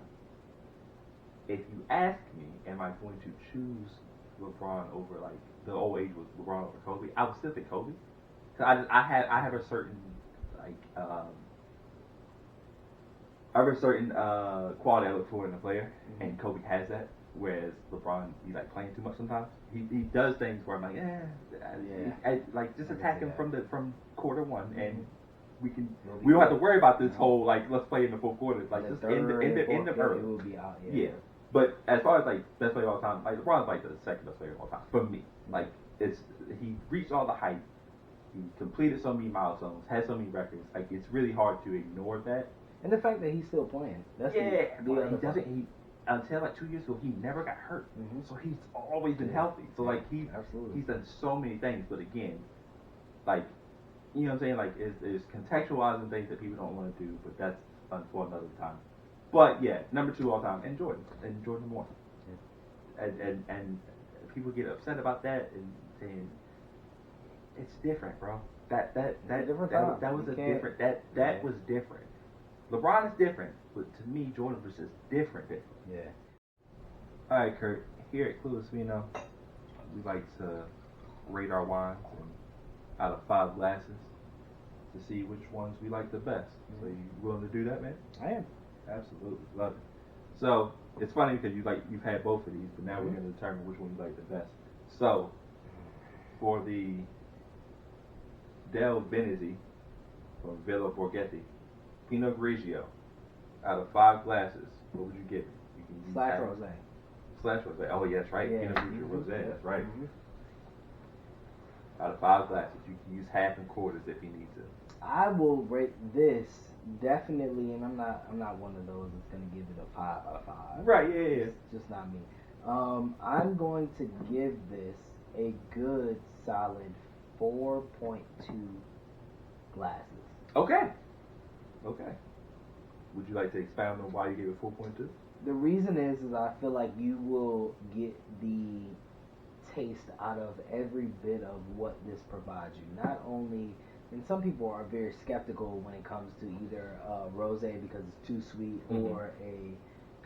if you ask me, am I going to choose LeBron over like the old age was LeBron over Kobe? I would still think Kobe. Cause I have a certain like I have a certain quality I look for in a player, and Kobe has that. Whereas LeBron, he's like playing too much sometimes. He does things where I'm like, like just attack him from quarter one, and we don't have to worry about this whole like let's play in the fourth quarter. Like just end of early. It will be out. Yeah. But as far as like best player of all time, like LeBron's like the second best player of all time for me. Like he reached all the height. He completed so many milestones, had so many records. Like it's really hard to ignore that. And the fact that he's still playing. That's until like 2 years ago, he never got hurt. So he's always been healthy. So like he's done so many things. But again, like you know what I'm saying? Like it's contextualizing things that people don't want to do. But that's for another time. But yeah, number 2 all time, and Jordan Moore. And people get upset about that and saying it's different, bro. That was different. LeBron is different, but to me, Jordan was just different. Yeah. All right, Kurt. Here at Clueless Vino, we like to rate our wines out of 5 glasses to see which ones we like the best. So you willing to do that, man? I am. Absolutely, love it. So it's funny because you've had both of these, but now we're going to determine which one you like the best. So for the Del Venezi from Villa Borghetti, Pinot Grigio, out of 5 glasses, what would you give it? You can use Slash rosé. Slash rosé. Oh yeah, that's right. Yeah. Pinot Grigio rosé. That's right. Out of 5 glasses, you can use half and quarters if you need to. I will rate this definitely, and I'm not one of those that's gonna give it a 5 out of 5. Right. Yeah. It's just not me. I'm going to give this a good solid 4.2 glasses. Okay. Would you like to expound on why you gave it 4.2? The reason is I feel like you will get the taste out of every bit of what this provides you. Not only, and some people are very skeptical when it comes to either rosé because it's too sweet or a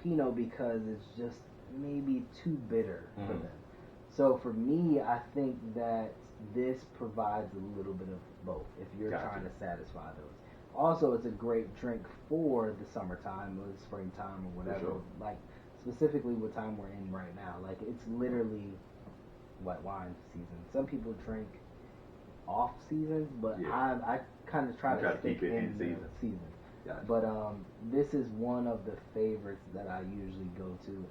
Pinot because it's just maybe too bitter for them. So for me, I think that this provides a little bit of both if you're trying to satisfy those. Also, it's a great drink for the summertime or the springtime or whatever. Sure. Like specifically what time we're in right now. Like it's literally white wine season. Some people drink off seasons, but I kind of try to stick keep it in the season. Gotcha. But this is one of the favorites that I usually go to.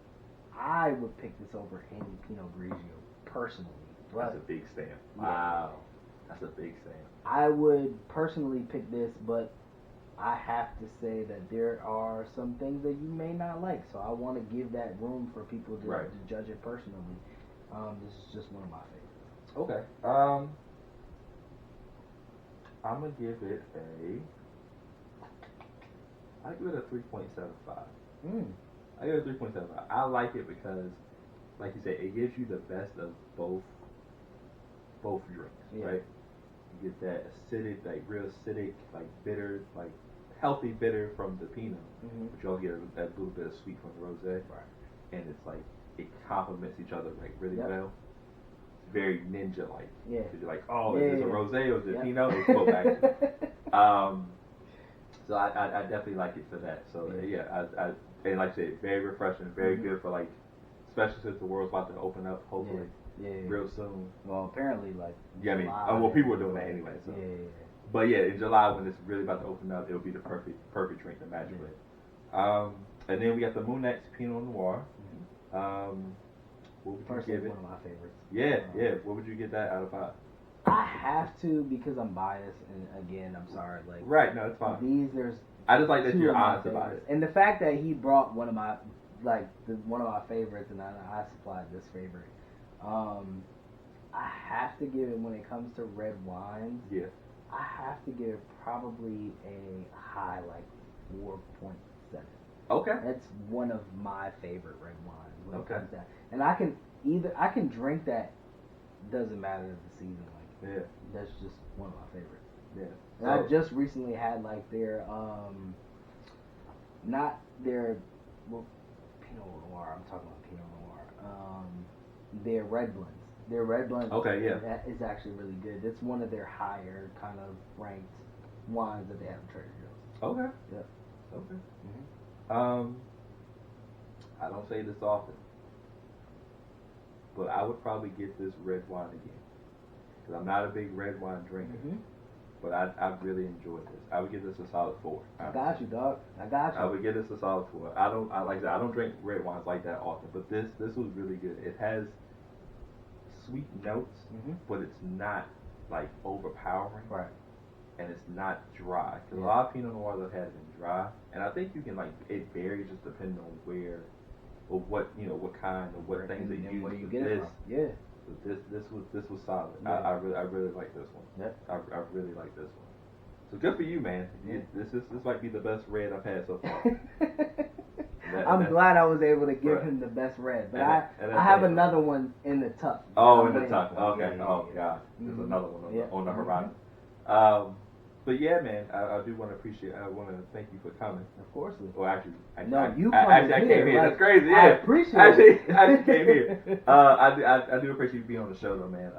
I would pick this over any Pinot Grigio personally. That's a big stamp. Wow. That's a big stamp. I would personally pick this, but I have to say that there are some things that you may not like. So I want to give that room for people to judge it personally. This is just one of my favorites. Okay. I'm going to give it I give it a 3.75. I give it a 3.75. I like it because, like you said, it gives you the best of both drinks, right? You get that acidic, like real acidic, like bitter, like healthy bitter from the Pinot, but you also get that little bit of sweet from the rosé, and it's like it complements each other like really well. It's very ninja-like. Yeah. Because you're like, is this a rosé or is it Pinot? It's both actually. So I definitely like it for that. So I and like I said, very refreshing, very good for like, especially since the world's about to open up, hopefully. Real soon. Well, apparently, like. Yeah, I mean, people are doing that anyway. So. But yeah, in July when it's really about to open up, it'll be the perfect drink to match with. And then we got the Moonets Pinot Noir. What would you give it? One of my favorites. Yeah. What would you get that out of 5? I have to because I'm biased, and again, I'm sorry. Like. Right. No, it's fine. I just like that you're honest about it. And the fact that he brought one of my favorites, and I supplied this favorite. I have to give it when it comes to red wines. Yeah. I have to give it probably a high, like 4.7. Okay. That's one of my favorite red wines when it comes to that. And I can drink that. Doesn't matter the season. Like that's just one of my favorites. Yeah. And I just recently had like their not their Pinot Noir. I'm talking about Pinot Noir. Their red blends. Their red blend that is actually really good. It's one of their higher kind of ranked wines that they have in Trader Joe's. Okay. Yeah. Okay. Mm-hmm. I don't say this often, but I would probably get this red wine again. Because I'm not a big red wine drinker. Mm-hmm. But I really enjoyed this. I would give this a solid 4. I got you, dog. I got you. I would give this a solid 4. I don't drink red wines like that often, but this was really good. It has sweet notes, but it's not like overpowering. Right. And it's not dry. Because a lot of Pinot Noirs I've had been dry, and I think you can it varies just depending on where or what kind or what things they use. Where you but get it from. Yeah. This was solid. Yeah. I really like this one. Yep. I really like this one. So good for you, man. Yeah. This might be the best red I've had so far. I'm glad I was able to give him the best red, but I have another one in the tuck. Oh, in the tuck. Okay. Yeah. Oh God, there's another one on the horizon. But yeah, man, I do want to appreciate. I want to thank you for coming. Of course. Well, actually, I came here. That's crazy. Yeah, I appreciate it. I came here. I do appreciate you being on the show, though, man.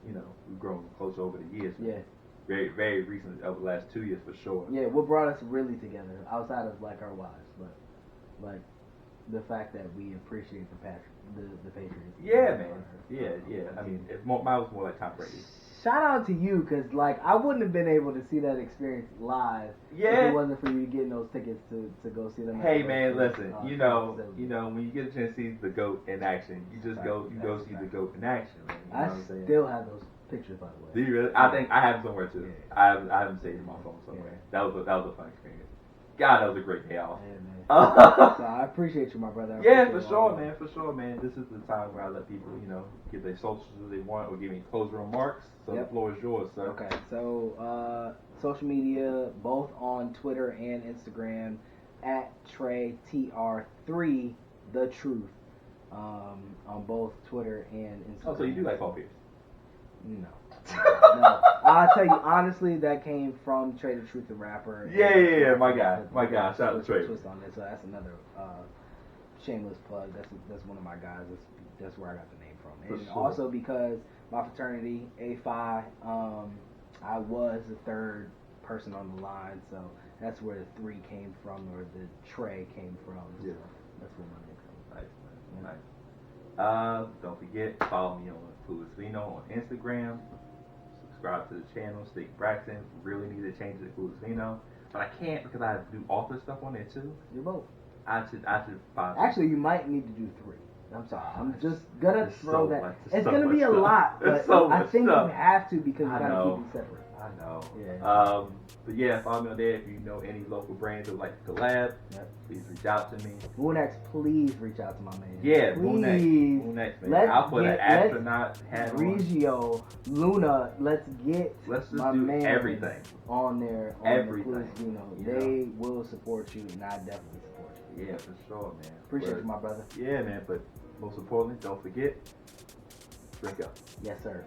We've grown close over the years. Yeah. Very, very recently, over the last 2 years for sure. Yeah, what brought us really together, outside of like our wives, but like the fact that we appreciate the Patriots. Yeah, man. Yeah. I mean, mine was more like Tom Brady. Shout out to you, because like I wouldn't have been able to see that experience live if it wasn't for you getting those tickets to go see them. Hey man, listen, when you get a chance to see the GOAT in action, you just go see the GOAT in action, man. You know what I'm saying? Still have those pictures, by the way. Do you really? I think I have them somewhere too. Yeah. I haven't saved them on my phone somewhere. Yeah. That was a fun experience. God, that was a great day off. Yeah, man. So I appreciate you, my brother. For sure, man. This is the time where I let people, give their socials if they want, or give me closing remarks. So the floor is yours, sir. Okay. So social media, both on Twitter and Instagram, at Trey TR3 The Truth, on both Twitter and Instagram. Oh, so you do like Paul Pierce? No. No, I'll tell you honestly, that came from Trey the Truth, the rapper. Yeah, my guy. Shout out to Trey. Twist on this, so that's another shameless plug. That's one of my guys. That's where I got the name from, and also because my fraternity A-Phi, I was the third person on the line, so that's where the 3 came from, or the Trey came from. So yeah, that's where my name comes from. Nice, man. Nice. Don't forget, follow me on Clueless Vino on Instagram. Subscribe to the channel, Stik Braxton. Really need to change it to Clueless Vino, but I can't because I have to do author stuff on there too. You're both. I should find. Actually, you might need to do 3. I'm sorry. I'm just gonna throw that. It's so gonna be a lot, but I think you have to because you gotta keep them separate. I know. Yeah. But yeah, follow me on there. If you know any local brands that would like to collab, please reach out to me. Moonex, please reach out to my man. Yeah, please. Moonex, man. I'll put an astronaut hat on. Grigio, Luna, let's just my do man everything on there. On everything. They will support you, and I definitely support you. Yeah, for sure, man. Appreciate you, my brother. Yeah, man. But most importantly, don't forget, drink up. Yes, sir.